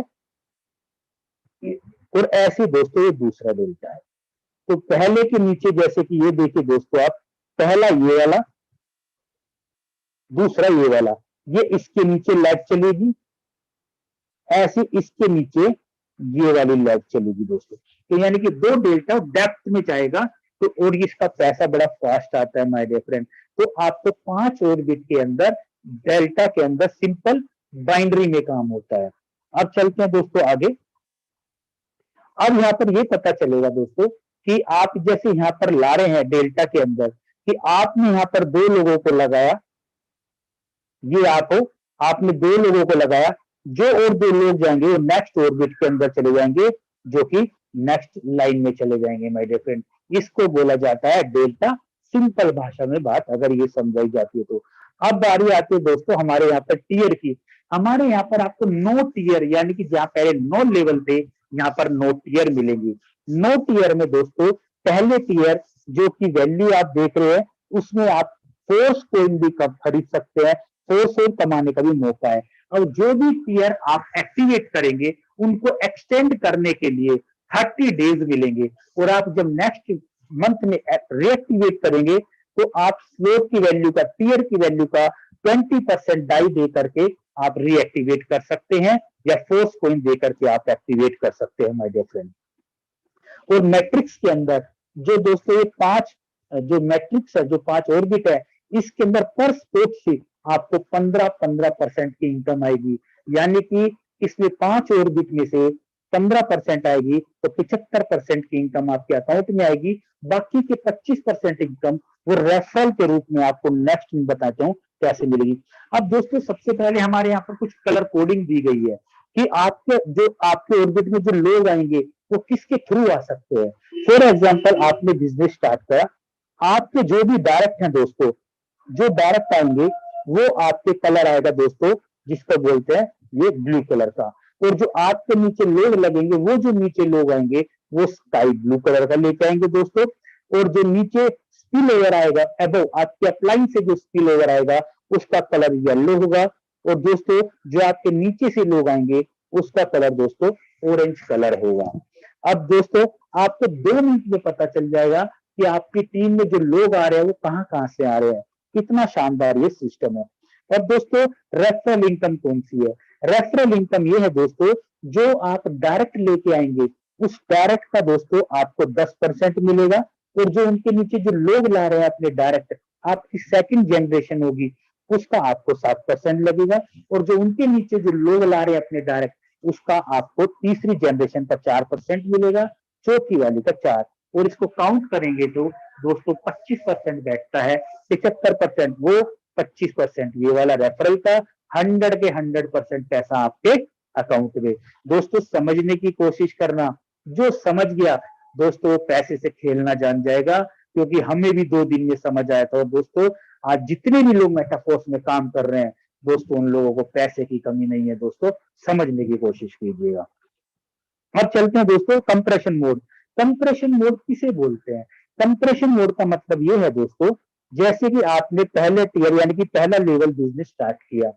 और ऐसे दोस्तों ये दूसरा डेल्टा है। तो पहले के नीचे जैसे कि ये देखिए दोस्तों आप, पहला ये वाला, दूसरा ये वाला, ये इसके नीचे लेग चलेगी, ऐसे इसके नीचे ये वाली लेग चलेगी दोस्तों। तो यानी कि 2 डेल्टा डेप्थ में जाएगा, तो और इसका पैसा बड़ा फास्ट आता है माय डियर फ्रेंड। तो आपको 5 ऑर्बिट के अंदर डेल्टा के अंदर सिंपल बाइनरी में काम होता है। अब चलते हैं दोस्तों आगे। अब यहाँ पर ये पता चलेगा दोस्तों कि आप जैसे यहाँ पर ला रहे हैं डेल्टा के अंदर, कि आपने यहाँ पर 2 लोगों को लगाया, ये आप हो, आपने 2 लोगों को लगाया, जो और 2 लोग जाएंगे वो नेक्स्ट ऑर्बिट के अंदर चले जाएंगे, जो कि नेक्स्ट लाइन में चले जाएंगे माय डियर फ्रेंड। इसको बोला जाता है डेल्टा, सिंपल भाषा में बात अगर ये समझाई जाती है तो। अब बारी आती है दोस्तों हमारे यहाँ पर टीयर की। हमारे यहाँ पर आपको 9 टीयर, यानी कि जहाँ पहले 9 लेवल थे, यहाँ पर 9 टीयर मिलेंगी। 9 टीयर में दोस्तों पहले टीयर जो कि वैल्यू आप देख रहे हैं, उसमें आप फोर्स कोइन भी कब खरीद सकते हैं, फोर्स और कमाने का भी मौका है। और जो भी टियर आप एक्टिवेट करेंगे उनको एक्सटेंड करने के लिए 30 डेज मिलेंगे, और आप जब नेक्स्ट मंथ में रीएक्टिवेट करेंगे तो आप स्लोप की वैल्यू का, टियर की वैल्यू का 20% डाई दे करके आप रीएक्टिवेट कर सकते हैं, या फोर्स कोइन दे करके आप एक्टिवेट कर सकते हैं माय डियर फ्रेंड। और मैट्रिक्स के अंदर जो दोस्तों ये 5 जो मैट्रिक्स है, जो 5 ऑर्बिट है, इसके अंदर पर स्पोर्ट से आपको 15% की इनकम आएगी, यानी कि इसमें 5 ऑर्बिट में से 15% आएगी तो 75% की इनकम आपके अकाउंट में आएगी। बाकी के 25% इनकम वो रेफरल के रूप में आपको नेक्स्ट में बताता हूँ कैसे मिलेगी। अब दोस्तों सबसे पहले हमारे यहाँ पर कुछ कलर कोडिंग दी गई है कि आपके ऑर्बिट में जो लोग आएंगे वो किसके थ्रू आ सकते हैं। फॉर एग्जाम्पल आपने बिजनेस स्टार्ट करा, आपके जो भी डायरेक्ट हैं दोस्तों, जो डायरेक्ट आएंगे वो आपके कलर आएगा दोस्तों, जिसको बोलते हैं ये ब्लू कलर का। और जो आपके नीचे लोग लगेंगे, वो जो नीचे लोग आएंगे वो स्काई ब्लू कलर का लेके आएंगे दोस्तों। और जो नीचे स्पिल ओवर आएगा, अबव आपके अपलाइन से जो स्पिल ओवर आएगा उसका कलर येलो होगा। और दोस्तों जो आपके नीचे से लोग आएंगे उसका कलर दोस्तों ऑरेंज कलर होगा। अब दोस्तों आपको 2 मिनट में पता चल जाएगा कि आपकी टीम में जो लोग आ रहे हैं वो कहां कहां से आ रहे हैं। कितना शानदार ये सिस्टम है। और दोस्तों रेफरल इनकम कौन सी है? रेफरल इनकम ये है दोस्तों, जो आप डायरेक्ट लेके आएंगे उस डायरेक्ट का दोस्तों आपको 10% मिलेगा। और जो उनके नीचे जो लोग ला रहे हैं अपने डायरेक्ट, आपकी सेकंड जनरेशन होगी उसका आपको 7% लगेगा। और जो उनके नीचे जो लोग ला रहे हैं अपने डायरेक्ट, उसका आपको तीसरी जनरेशन का 4% मिलेगा, चौथी वाली का 4। और इसको काउंट करेंगे तो दोस्तों 25% बैठता है, 75% वो, 25% ये वाला रेफरल का, 100 के 100% पैसा आपके अकाउंट में। दोस्तों समझने की कोशिश करना, जो समझ गया दोस्तों पैसे से खेलना जान जाएगा, क्योंकि हमें भी 2 दिन में समझ आया था। और दोस्तों आज जितने भी लोग मेटाफोर्स में काम कर रहे हैं दोस्तों, उन लोगों को पैसे की कमी नहीं है दोस्तों, समझने की कोशिश कीजिएगा। अब चलते हैं दोस्तों कंप्रेशन मोड। कंप्रेशन मोड किसे बोलते हैं? कंप्रेशन मोड का मतलब ये है दोस्तों, जैसे कि आपने पहले टियर यानी कि पहला लेवल बिजनेस स्टार्ट किया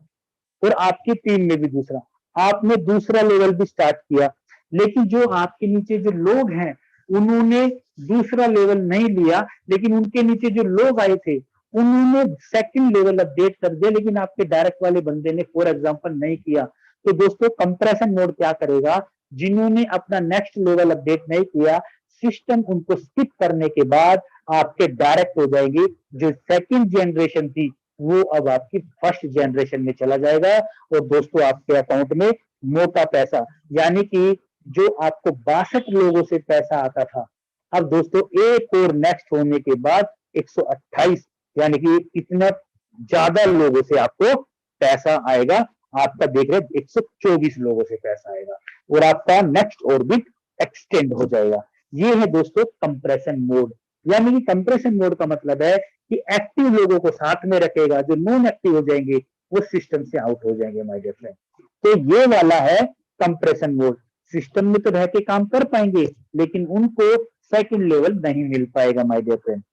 और आपकी टीम में भी दूसरा, आपने दूसरा लेवल भी स्टार्ट किया, लेकिन जो आपके नीचे जो लोग हैं उन्होंने दूसरा लेवल नहीं लिया, लेकिन उनके नीचे जो लोग आए थे उन्होंने सेकंड लेवल अपडेट कर दिया, लेकिन आपके डायरेक्ट वाले बंदे ने फॉर एग्जांपल नहीं किया। तो दोस्तों कंप्रेशन मोड क्या करेगा, जिन्होंने अपना नेक्स्ट लेवल अपडेट नहीं किया, सिस्टम उनको स्किप करने के बाद आपके डायरेक्ट हो जाएंगे। जो सेकंड जनरेशन थी वो अब आपकी फर्स्ट जनरेशन में चला जाएगा। और दोस्तों आपके अकाउंट में मोटा पैसा, यानी कि जो आपको 62 लोगों से पैसा आता था, अब दोस्तों एक और नेक्स्ट होने के बाद 128, यानी कि इतना ज्यादा लोगों से आपको पैसा आएगा। आपका देख रहे 124 लोगों से पैसा आएगा और आपका नेक्स्ट ऑर्बिट एक्सटेंड हो जाएगा। ये है दोस्तों कंप्रेशन मोड। यानी कि कंप्रेशन मोड का मतलब है कि एक्टिव लोगों को साथ में रखेगा, जो नॉन एक्टिव हो जाएंगे वो सिस्टम से आउट हो जाएंगे माय डियर फ्रेंड। तो ये वाला है कंप्रेशन मोड। सिस्टम में तो रह के काम कर पाएंगे, लेकिन उनको सेकंड लेवल नहीं मिल पाएगा माय डियर फ्रेंड।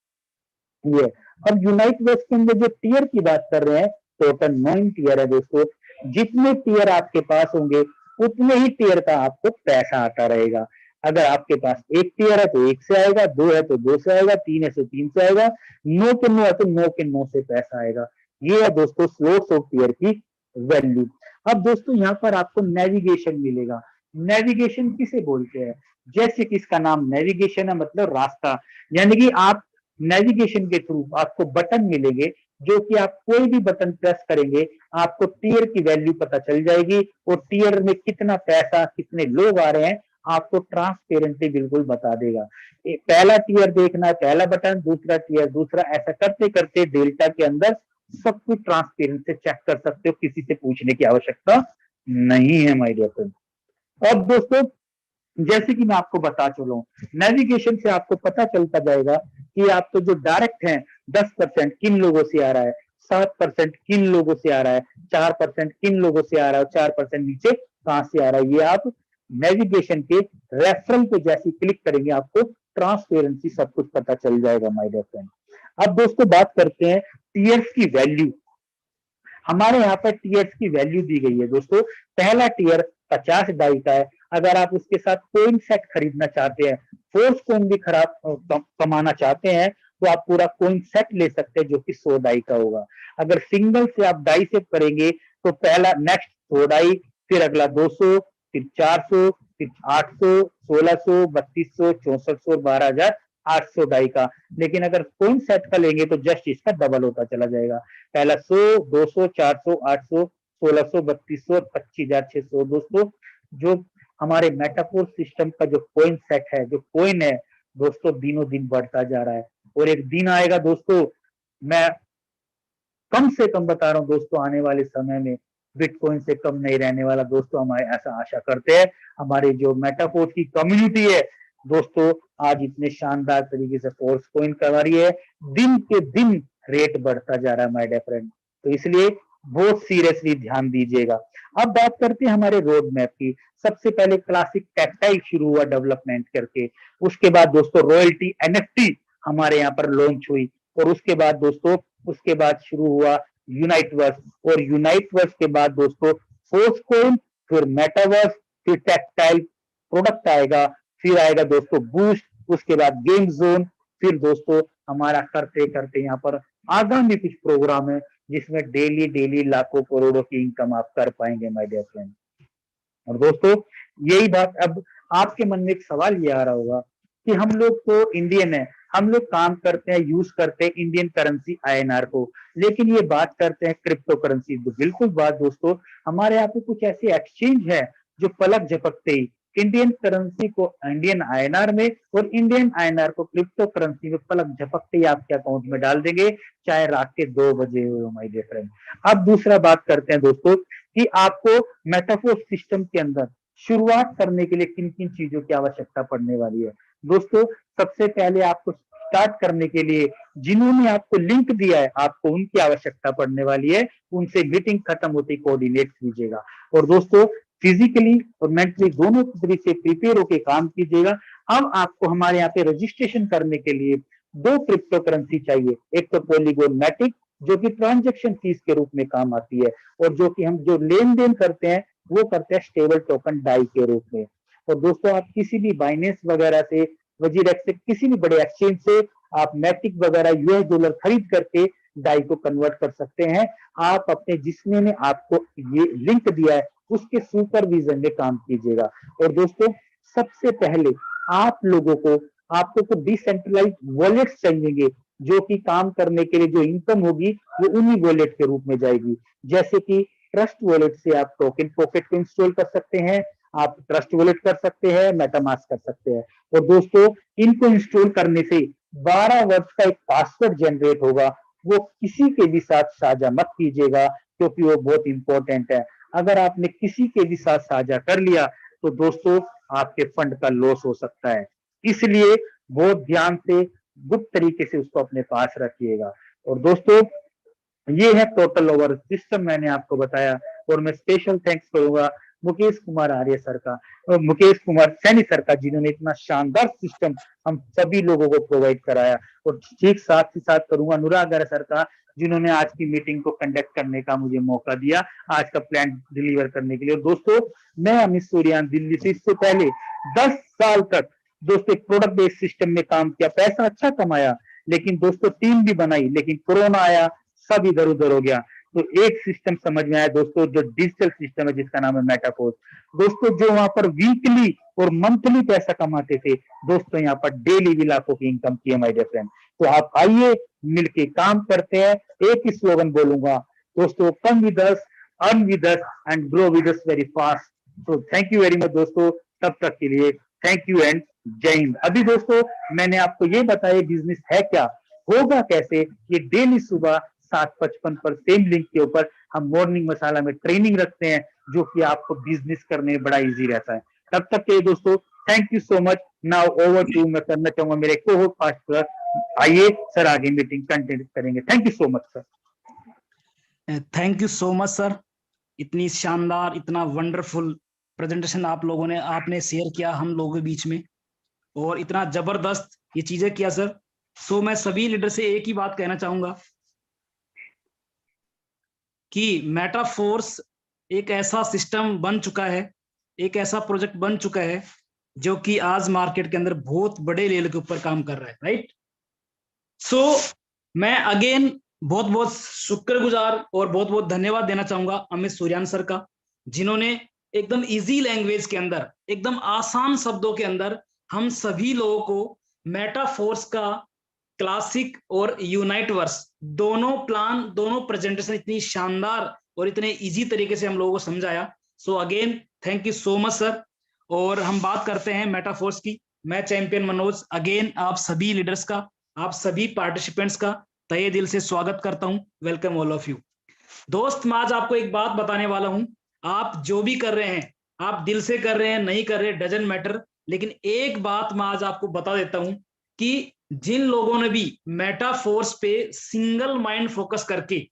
ये अब यूनाइट वेस्ट के अंदर जो टियर की बात कर रहे हैं, टोटल 9 टियर है दोस्तों। जितने टियर आपके पास होंगे उतने ही टियर का आपको पैसा आता रहेगा। अगर आपके पास 1 टियर है तो 1 से आएगा, 2 है तो 2 से आएगा, 3 है तो 3 से आएगा, 9 के 9 है तो 9 के 9 से पैसा आएगा। ये है दोस्तों स्लोट्स ऑफ टियर की वैल्यू। अब दोस्तों यहाँ पर आपको नेविगेशन मिलेगा। नेविगेशन किसे बोलते हैं? जैसे कि इसका नाम नेविगेशन है, मतलब रास्ता। यानी कि आप नेविगेशन के थ्रू आपको बटन मिलेंगे, जो कि आप कोई भी बटन प्रेस करेंगे आपको टियर की वैल्यू पता चल जाएगी, और टियर में कितना पैसा, कितने लोग आ रहे हैं आपको ट्रांसपेरेंटली बिल्कुल बता देगा। पहला टियर देखना है, पहला बटन, दूसरा टियर, दूसरा, ऐसा करते करते डेल्टा के अंदर सब कुछ ट्रांसपेरेंट से चेक कर सकते हो, किसी से पूछने की आवश्यकता नहीं है माय डियर फ्रेंड। अब दोस्तों जैसे कि मैं आपको बता चलूं, नेविगेशन से आपको पता चलता जाएगा कि आपको जो डायरेक्ट है 10% किन लोगों से आ रहा है, 7% किन लोगों से आ रहा है, 4% किन लोगों से आ रहा है, 4% नीचे कहां से आ रहा है। ये आप नेविगेशन के रेफरल पे जैसे क्लिक करेंगे आपको ट्रांसपेरेंसी सब कुछ पता चल जाएगा माय डियर फ्रेंड। अब दोस्तों बात करते हैं टीयर्स की वैल्यू। हमारे यहाँ पर टीयर्स की वैल्यू दी गई है दोस्तों। पहला टीयर 50 डाई का है। अगर आप उसके साथ कोइन सेट खरीदना चाहते हैं, फोर्स कोइन भी कमाना चाहते हैं, तो आप पूरा कोइन सेट ले सकते हैं जो कि 100 डाई का होगा। अगर सिंगल से आप डाई सेट करेंगे तो पहला नेक्स्ट 100 डाई, फिर अगला 200, फिर 400, फिर 800, 1600, 3200, 6400, 12,800 डाई का। लेकिन अगर कोइन सेट का लेंगे तो जस्ट इसका डबल होता चला जाएगा। पहला 100, 200, 400, 800, 1600, 3200 और 25,600। दोस्तों जो हमारे मेटाफोर सिस्टम का जो कोइन सेट है, जो कोइन है दोस्तों, दिनों दिन बढ़ता जा रहा है। और एक दिन आएगा दोस्तों, मैं कम से कम बता रहा हूँ दोस्तों, आने वाले समय में बिटकॉइन से कम नहीं रहने वाला दोस्तों, हमारे ऐसा आशा करते हैं। हमारे जो मेटाफोर की कम्युनिटी है दोस्तों, आज इतने शानदार तरीके से फोर्स कोइन करवा रही है, दिन के दिन रेट बढ़ता जा रहा है माय डियर फ्रेंड। तो इसलिए बहुत सीरियसली ध्यान दीजिएगा। अब बात करते हैं हमारे रोड मैप की। सबसे पहले क्लासिक टेक्टाइल शुरू हुआ डेवलपमेंट करके, उसके बाद दोस्तों रॉयल्टी एनएफटी हमारे यहाँ पर लॉन्च हुई, और उसके बाद दोस्तों उसके बाद शुरू हुआ यूनाइटवर्स, और यूनाइटवर्स के बाद दोस्तों फोर्स कोइन, फिर मेटावर्स, फिर टेक्टाइल प्रोडक्ट आएगा, फिर आएगा दोस्तों बूस्ट, उसके बाद गेम जोन, फिर दोस्तों हमारा करते करते यहाँ पर आगामी कुछ प्रोग्राम है जिसमें डेली डेली लाखों करोड़ों की इनकम आप कर पाएंगे माय डियर फ्रेंड। और दोस्तों यही बात, अब आपके मन में एक सवाल ये आ रहा होगा कि हम लोग तो इंडियन है, हम लोग काम करते हैं, यूज करते हैं इंडियन करेंसी INR को, लेकिन ये बात करते हैं क्रिप्टो करेंसी। तो बिल्कुल बात दोस्तों, हमारे यहाँ पे कुछ ऐसे एक्सचेंज है जो पलक झपकते ही इंडियन करेंसी को इंडियन INR में और इंडियन INR को क्रिप्टो करेंसी में पलक झपकते ही आपके अकाउंट में डाल देंगे, चाहे रात के 2 बजे हो माय डियर फ्रेंड। अब दूसरा बात करते हैं दोस्तों कि आपको मेटाफोर सिस्टम के अंदर शुरुआत करने के लिए किन किन चीजों की आवश्यकता पड़ने वाली है। दोस्तों सबसे पहले आपको स्टार्ट करने के लिए जिन्होंने आपको लिंक दिया है, आपको उनकी आवश्यकता पड़ने वाली है। उनसे मीटिंग खत्म होती कोऑर्डिनेट कीजिएगा, और दोस्तों फिजिकली और मेंटली दोनों तरीके से प्रिपेयर होकर काम कीजिएगा। अब आपको हमारे यहाँ पे रजिस्ट्रेशन करने के लिए 2 क्रिप्टो करेंसी चाहिए। एक तो पॉलीगॉन मैटिक जो कि ट्रांजैक्शन फीस के रूप में काम आती है, और जो कि हम जो लेन देन करते हैं वो करते हैं स्टेबल टोकन डाई के रूप में। और दोस्तों आप किसी भी बाइनेंस वगैरह से, वजीरेक्स से, किसी भी बड़े एक्सचेंज से आप मैटिक वगैरह US डॉलर खरीद करके डाई को कन्वर्ट कर सकते हैं। आप अपने जिसने ने आपको ये लिंक दिया है उसके सुपरविजन में काम कीजिएगा। और दोस्तों सबसे पहले आप लोगों को आपको तो डिसेंट्रलाइज वॉलेट्स चाहिए जो कि काम करने के लिए जो इनकम होगी वो उन्हीं वॉलेट के रूप में जाएगी। जैसे कि ट्रस्ट वॉलेट से आप टोकन पॉकेट को इंस्टॉल कर सकते हैं, आप ट्रस्ट वॉलेट कर सकते हैं, मेटामास्क कर सकते हैं। और दोस्तों इनको इंस्टॉल करने से 12 वर्ष का एक पासवर्ड जनरेट होगा, वो किसी के भी साथ साझा मत कीजिएगा क्योंकि वो बहुत इंपॉर्टेंट है। अगर आपने किसी के भी साथ साझा कर लिया तो दोस्तों आपके फंड का लॉस हो सकता है, इसलिए बहुत ध्यान से गुप्त तरीके से उसको अपने पास रखिएगा। और दोस्तों ये है टोटल ओवर सिस्टम मैंने आपको बताया, और मैं स्पेशल थैंक्स करूंगा मुकेश कुमार आर्य सर का और मुकेश कुमार सैनी सर का, जिन्होंने इतना शानदार सिस्टम हम सभी लोगों को प्रोवाइड कराया। और ठीक साथ ही साथ करूंगा अनुराग आर्य सर का, जिन्होंने आज की मीटिंग को कंडक्ट करने का मुझे मौका दिया, आज का प्लान डिलीवर करने के लिए। और दोस्तों मैं अमित सूर्यान दिल्ली से इससे पहले 10 साल तक दोस्तों एक प्रोडक्ट बेस्ड सिस्टम में काम किया, पैसा अच्छा कमाया, लेकिन दोस्तों टीम भी बनाई, लेकिन कोरोना आया, सब इधर उधर हो गया। तो एक सिस्टम समझ में आया दोस्तों, जो डिजिटल सिस्टम है जिसका नाम है मेटाफोर। दोस्तों जो वहां पर वीकली और मंथली पैसा कमाते थे, दोस्तों यहाँ पर डेली भी लाखों की इनकम की है माय डियर फ्रेंड। तो आप आइए मिलके काम करते हैं। एक ही स्लोगन बोलूंगा दोस्तों, come with us, earn with us and grow with us very fast. तो थैंक यू वेरी मच दोस्तों, तब तक के लिए थैंक यू एंड जय हिंद। अभी दोस्तों मैंने आपको ये बताया बिजनेस है क्या, होगा कैसे, ये डेली सुबह 7:55 पर सेम लिंक के ऊपर हम मॉर्निंग मसाला में ट्रेनिंग रखते हैं, जो कि आपको बिजनेस करने में बड़ा इजी रहता है। तब तक के दोस्तों thank you so much. Now over to, मैं करना चाहूंगा मेरे को होस्ट फास्ट। आइए सर आगे मीटिंग कंटिन्यू करेंगे। Thank you so much sir. Thank you so much sir, इतनी शानदार, इतना वंडरफुल प्रेजेंटेशन आप लोगों ने आपने शेयर किया हम लोगों के बीच में, और इतना जबरदस्त ये चीजें किया सर। सो मैं सभी लीडर से एक ही बात कहना चाहूंगा कि मेटाफोर्स एक ऐसा सिस्टम बन चुका है, एक ऐसा प्रोजेक्ट बन चुका है जो कि आज मार्केट के अंदर बहुत बड़े लेवल के ऊपर काम कर रहा है, राइट। सो मैं अगेन बहुत बहुत शुक्रगुजार और बहुत बहुत धन्यवाद देना चाहूंगा अमित सूर्यान सर का, जिन्होंने एकदम इजी लैंग्वेज के अंदर, एकदम आसान शब्दों के अंदर हम सभी लोगों को मेटाफोर्स का क्लासिक और यूनाइट वर्स दोनों प्लान, दोनों प्रेजेंटेशन इतनी शानदार और इतने इजी तरीके से हम लोगों को समझाया। So again thank you so much sir. और हम बात करते हैं मेटाफोर्स की। मैं चैंपियन मनोज अगेन आप सभी लीडर्स का, आप सभी पार्टिसिपेंट्स का तहे दिल से स्वागत करता हूं। Welcome all of you. दोस्त मैं आज आपको एक बात बताने वाला हूं, आप जो भी कर रहे हैं, आप दिल से कर रहे हैं नहीं कर रहे डजंट मैटर, लेकिन एक बात मैं आज आपको बता देता हूं कि जिन लोगों ने भी मेटाफोर्स पे सिंगल माइंड फोकस करके,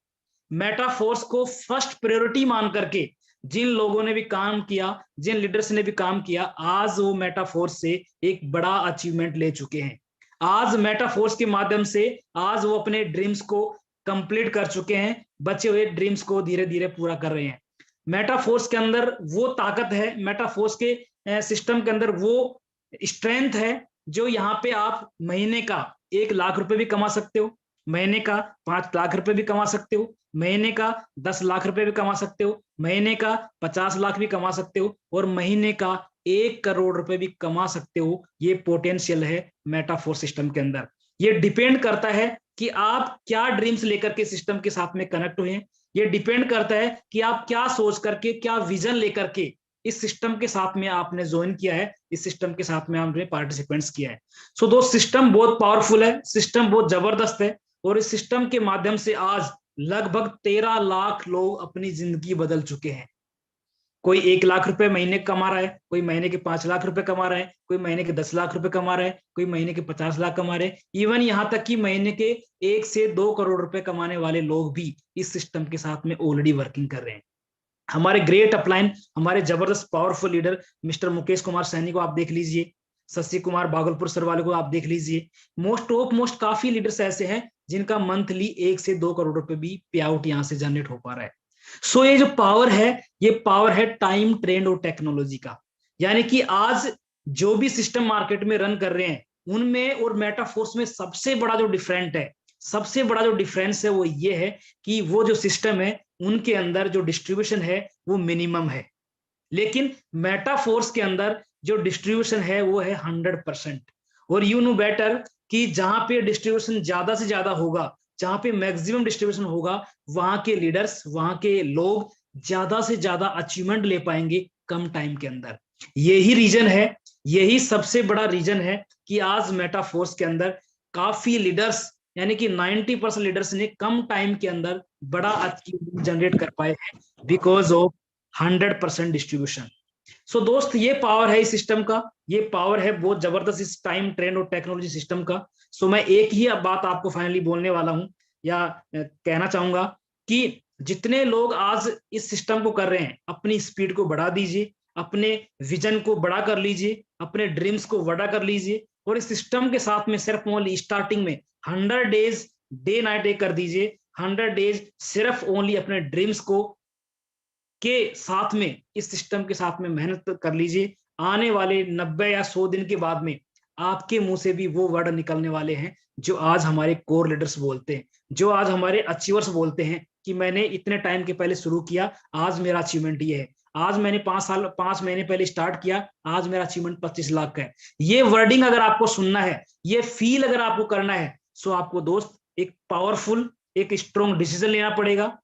मेटाफोर्स को फर्स्ट प्रायोरिटी मान करके जिन लोगों ने भी काम किया, जिन लीडर्स ने भी काम किया, आज वो मेटाफोर्स से एक बड़ा अचीवमेंट ले चुके हैं। आज मेटाफोर्स के माध्यम से आज वो अपने ड्रीम्स को कंप्लीट कर चुके हैं, बचे हुए ड्रीम्स को धीरे धीरे पूरा कर रहे हैं। मेटाफोर्स के अंदर वो ताकत है, मेटाफोर्स के सिस्टम के अंदर वो स्ट्रेंथ है जो यहाँ पे आप महीने का 1 लाख रुपए भी कमा सकते हो, महीने का 5 लाख रुपए भी कमा सकते हो, महीने का 10 लाख रुपए भी कमा सकते हो, महीने का 50 लाख भी कमा सकते हो, और महीने का 1 करोड़ रुपए भी कमा सकते हो। ये पोटेंशियल है मेटाफोर सिस्टम के अंदर। ये डिपेंड करता है कि आप क्या ड्रीम्स लेकर के सिस्टम के साथ में कनेक्ट हुए हैं। ये डिपेंड करता है कि आप क्या सोच करके, क्या विजन लेकर के इस सिस्टम के साथ में आपने ज्वाइन किया है, इस सिस्टम के साथ में आपने पार्टिसिपेंट्स किया है। सो दोस्त सिस्टम बहुत पावरफुल है, सिस्टम बहुत जबरदस्त है, और इस सिस्टम के माध्यम से आज लगभग 13 लाख लोग अपनी जिंदगी बदल चुके हैं। कोई 1 लाख रुपए महीने कमा रहा है, कोई महीने के 5 लाख रुपए कमा रहा है, कोई महीने के 10 लाख रुपए कमा रहा है, कोई महीने के 50 लाख कमा रहे हैं, इवन यहां तक कि महीने के 1 से 2 करोड़ रुपए कमाने वाले लोग भी इस सिस्टम के साथ में ऑलरेडी वर्किंग कर रहे हैं। हमारे ग्रेट अपलाइन, हमारे जबरदस्त powerful leader mister Mukesh Kumar Saini को आप देख लीजिए, शशि कुमार भागलपुर सर वाले को आप देख लीजिए, मोस्ट काफी लीडर्स ऐसे हैं जिनका मंथली 1 से 2 करोड़ रुपए भी पे आउट यहां से जनरेट हो पा रहा है। सो ये जो पावर है, ये पावर है टाइम, ट्रेंड और टेक्नोलॉजी का। यानी कि आज जो भी सिस्टम मार्केट में रन कर रहे हैं उनमें और मेटाफोर्स में सबसे बड़ा जो डिफरेंट है, सबसे बड़ा जो डिफरेंस है वो ये है कि वो जो सिस्टम है उनके अंदर जो डिस्ट्रीब्यूशन है वो मिनिमम है, लेकिन मेटाफोर्स के अंदर जो डिस्ट्रीब्यूशन है वो है 100%। और यू नो बेटर कि जहां पे डिस्ट्रीब्यूशन ज्यादा से ज्यादा होगा, जहां पे मैक्सिमम डिस्ट्रीब्यूशन होगा, वहां के लीडर्स, वहां के लोग ज्यादा से ज्यादा अचीवमेंट ले पाएंगे कम टाइम के अंदर। यही रीजन है, यही सबसे बड़ा रीजन है कि आज मेटाफोर्स के अंदर काफी लीडर्स, यानी कि 90% लीडर्स ने कम टाइम के अंदर बड़ा अचीवमेंट जनरेट कर पाए हैं बिकॉज ऑफ 100% डिस्ट्रीब्यूशन। सो दोस्त ये पावर है इस सिस्टम का, ये पावर है बहुत जबरदस्त इस टाइम, ट्रेंड और टेक्नोलॉजी सिस्टम का। सो मैं एक ही अब बात आपको फाइनली बोलने वाला हूं या कहना चाहूंगा कि जितने लोग आज इस सिस्टम को कर रहे हैं, अपनी स्पीड को बढ़ा दीजिए, अपने विजन को बड़ा कर लीजिए, अपने ड्रीम्स को बड़ा कर लीजिए, और इस सिस्टम के साथ में सिर्फ ओनली स्टार्टिंग में 100 डेज डे नाइट एक कर दीजिए, 100 डेज सिर्फ ओनली अपने ड्रीम्स को के साथ में, इस सिस्टम के साथ में मेहनत कर लीजिए। आने वाले 90 या 100 दिन के बाद में आपके मुंह से भी वो वर्ड निकलने वाले हैं जो आज हमारे कोर लीडर्स बोलते हैं, जो आज हमारे अचीवर्स बोलते हैं कि मैंने इतने टाइम के पहले शुरू किया, आज मेरा अचीवमेंट ये है। आज मैंने 5 महीने पहले स्टार्ट किया, आज मेरा अचीवमेंट 25 लाख का है। ये वर्डिंग अगर आपको सुनना है, ये फील अगर आपको करना है, सो आपको दोस्त एक पावरफुल, एक स्ट्रॉन्ग डिसीजन लेना पड़ेगा।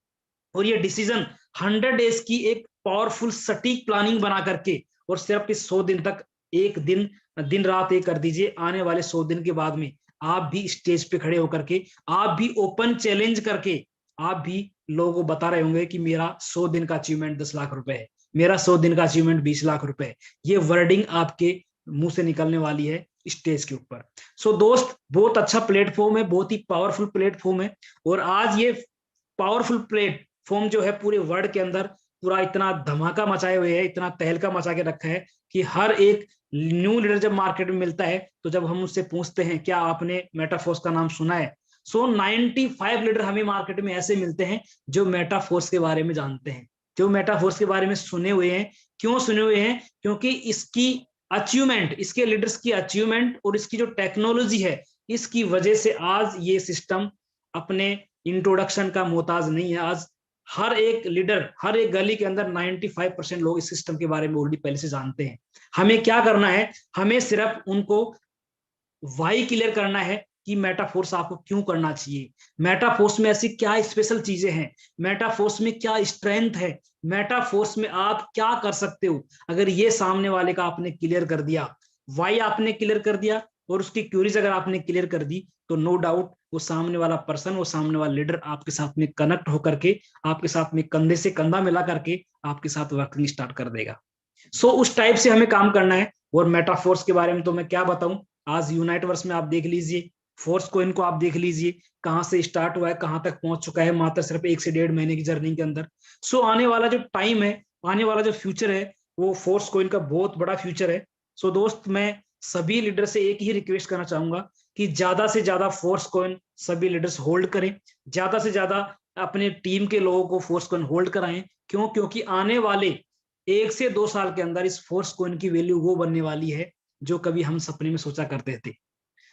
और ये डिसीजन 100 डेज की एक पावरफुल सटीक प्लानिंग बना करके, और सिर्फ इस 100 दिन तक एक दिन रात एक कर दीजिए। आने वाले 100 दिन के बाद में आप भी स्टेज पे खड़े होकर के, आप भी ओपन चैलेंज करके, आप भी लोगों को बता रहे होंगे कि मेरा 100 दिन का अचीवमेंट 10 लाख रुपए है, मेरा 100 दिन का अचीवमेंट 20 लाख रुपए है। ये वर्डिंग आपके मुंह से निकलने वाली है स्टेज के ऊपर। सो दोस्त बहुत अच्छा प्लेटफॉर्म है, बहुत ही पावरफुल प्लेटफॉर्म है, और आज ये पावरफुल प्लेटफॉर्म जो है पूरे वर्ल्ड के अंदर पूरा इतना धमाका मचाए हुए है, इतना तहलका मचा के रखा है कि हर एक न्यू लीडर जब मार्केट में मिलता है तो जब हम उससे पूछते हैं क्या आपने मेटाफोर्स का नाम सुना है, सो 95 लीडर हमें मार्केट में ऐसे मिलते हैं जो मेटाफोर्स के बारे में जानते हैं, जो मेटाफोर्स के बारे में सुने हुए हैं। क्यों सुने हुए हैं? क्योंकि इसकी अचीवमेंट, इसके लीडर्स की अचीवमेंट और इसकी जो टेक्नोलॉजी है, इसकी वजह से आज ये सिस्टम अपने इंट्रोडक्शन का मोहताज नहीं है। आज हर एक लीडर, हर एक गली के अंदर 95% लोग इस सिस्टम के बारे में ऑलरेडी पहले से जानते हैं। हमें क्या करना है? हमें सिर्फ उनको वाई क्लियर करना है कि मेटाफोर्स आपको क्यों करना चाहिए, मेटाफोर्स में ऐसी क्या स्पेशल चीजें हैं, मेटाफोर्स में क्या स्ट्रेंथ है, मेटाफोर्स में आप क्या कर सकते हो। अगर ये सामने वाले का आपने क्लियर कर दिया, वाई आपने क्लियर कर दिया और उसकी क्यूरीज अगर आपने क्लियर कर दी, तो नो डाउट वो सामने वाला पर्सन, वो सामने वाला लीडर आपके साथ में कनेक्ट होकर के, आपके साथ में कंधे से कंधा मिला करके आपके साथ वर्किंग स्टार्ट कर देगा। सो उस टाइप से हमें काम करना है। और मेटाफोर्स के बारे में तो मैं क्या बताऊं, आज यूनाइटवर्स में आप देख लीजिए, फोर्स को इनको आप देख लीजिए कहां से स्टार्ट हुआ है, कहां तक पहुंच चुका है, मात्र सिर्फ 1 से 1.5 महीने की जर्नी के अंदर। सो आने वाला जो टाइम है, आने वाला जो फ्यूचर है, वो फोर्स को इनका बहुत बड़ा फ्यूचर है। सो दोस्त, मैं सभी लीडर से एक ही रिक्वेस्ट करना चाहूंगा कि ज्यादा से ज्यादा फोर्स कॉइन सभी लीडर्स होल्ड करें, ज्यादा से ज्यादा अपने टीम के लोगों को फोर्स कॉइन होल्ड कराएं। क्यों? क्योंकि आने वाले 1 से 2 साल के अंदर इस फोर्स कॉइन की वैल्यू वो बनने वाली है जो कभी हम सपने में सोचा करते थे।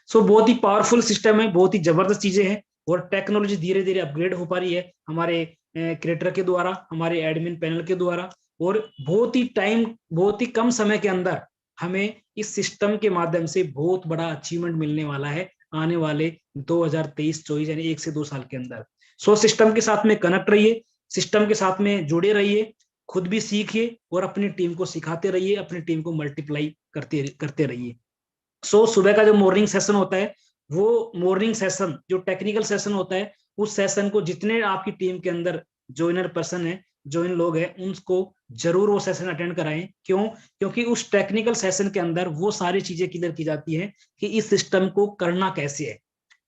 सो बहुत ही पावरफुल सिस्टम है, बहुत ही जबरदस्त चीजें हैं और टेक्नोलॉजी धीरे धीरे अपग्रेड हो पा रही है हमारे क्रिएटर के द्वारा, हमारे एडमिन पैनल के द्वारा। और बहुत ही कम समय के अंदर हमें इस सिस्टम के माध्यम से बहुत बड़ा अचीवमेंट मिलने वाला है आने वाले 2023-24 यानी 1 से 2 साल के अंदर। सो सिस्टम के साथ में कनेक्ट रहिए, सिस्टम के साथ में जुड़े रहिए, खुद भी सीखिए और अपनी टीम को सिखाते रहिए, अपनी टीम को मल्टीप्लाई करते रहिए। सो सुबह का जो मॉर्निंग सेशन होता है, वो मॉर्निंग सेशन जो टेक्निकल सेशन होता है, उस सेशन को जितने आपकी टीम के अंदर ज्वाइनर पर्सन है, ज्वाइन लोग हैं, उनको जरूर वो सेशन अटेंड कराएं। क्यों? क्योंकि उस टेक्निकल सेशन के अंदर वो सारी चीजें क्लियर की जाती है कि इस सिस्टम को करना कैसे है,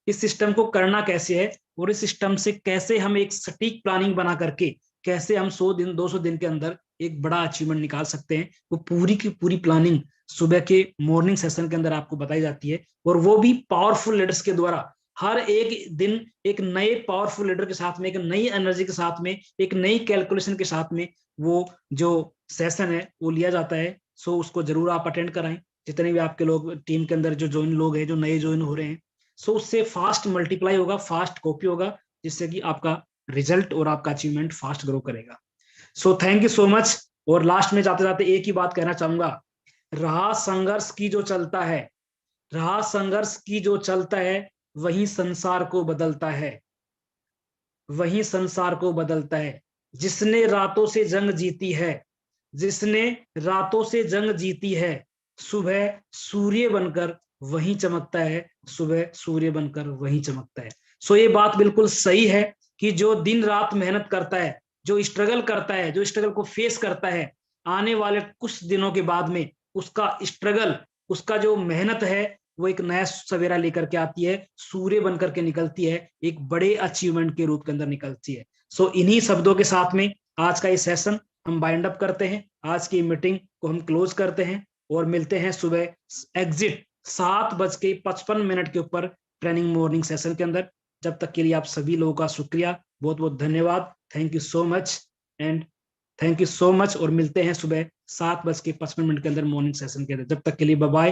इस सिस्टम को करना कैसे है और इस सिस्टम से कैसे हम एक सटीक प्लानिंग बना करके कैसे हम 100 दिन 200 दिन के अंदर एक बड़ा अचीवमेंट निकाल सकते हैं। वो पूरी की पूरी प्लानिंग सुबह के मॉर्निंग सेशन के अंदर आपको बताई जाती है और वो भी पावरफुल लीडर्स के द्वारा। हर एक दिन एक नए पावरफुल लीडर के साथ में, एक नई एनर्जी के साथ में, एक नई कैलकुलेशन के साथ में वो जो सेशन है वो लिया जाता है। सो उसको जरूर आप अटेंड कराएं, जितने भी आपके लोग टीम के अंदर जो ज्वाइन लोग हैं, जो नए ज्वाइन हो रहे हैं। सो उससे फास्ट मल्टीप्लाई होगा, फास्ट कॉपी होगा, जिससे कि आपका रिजल्ट और आपका अचीवमेंट फास्ट ग्रो करेगा। So thank you so much. और लास्ट में जाते जाते एक ही बात कहना चाहूंगा, रहा संघर्ष की जो चलता है, रहा संघर्ष की जो चलता है, वही संसार को बदलता है, वही संसार को बदलता है। जिसने रातों से जंग जीती है, जिसने रातों से जंग जीती है, सुबह सूर्य बनकर वही चमकता है, सुबह सूर्य बनकर वही चमकता है। सो ये बात बिल्कुल सही है कि जो दिन रात मेहनत करता है, जो स्ट्रगल करता है, जो स्ट्रगल को फेस करता है, आने वाले कुछ दिनों के बाद में उसका स्ट्रगल, उसका जो मेहनत है, वो एक नया सवेरा लेकर के आती है, सूर्य बनकर के निकलती है, एक बड़े अचीवमेंट के रूप के अंदर निकलती है। सो इन्हीं शब्दों के साथ में आज का ये सेशन हम बाइंड अप करते हैं, आज की मीटिंग को हम क्लोज करते हैं और मिलते हैं सुबह एग्जिट 7:55 के ऊपर ट्रेनिंग मॉर्निंग सेशन के अंदर। जब तक के लिए आप सभी लोगों का शुक्रिया, बहुत बहुत धन्यवाद। Thank you so much and thank you so much. और मिलते हैं सुबह 7:55 के अंदर मॉर्निंग सेशन के अंदर। जब तक के लिए बाय बाय।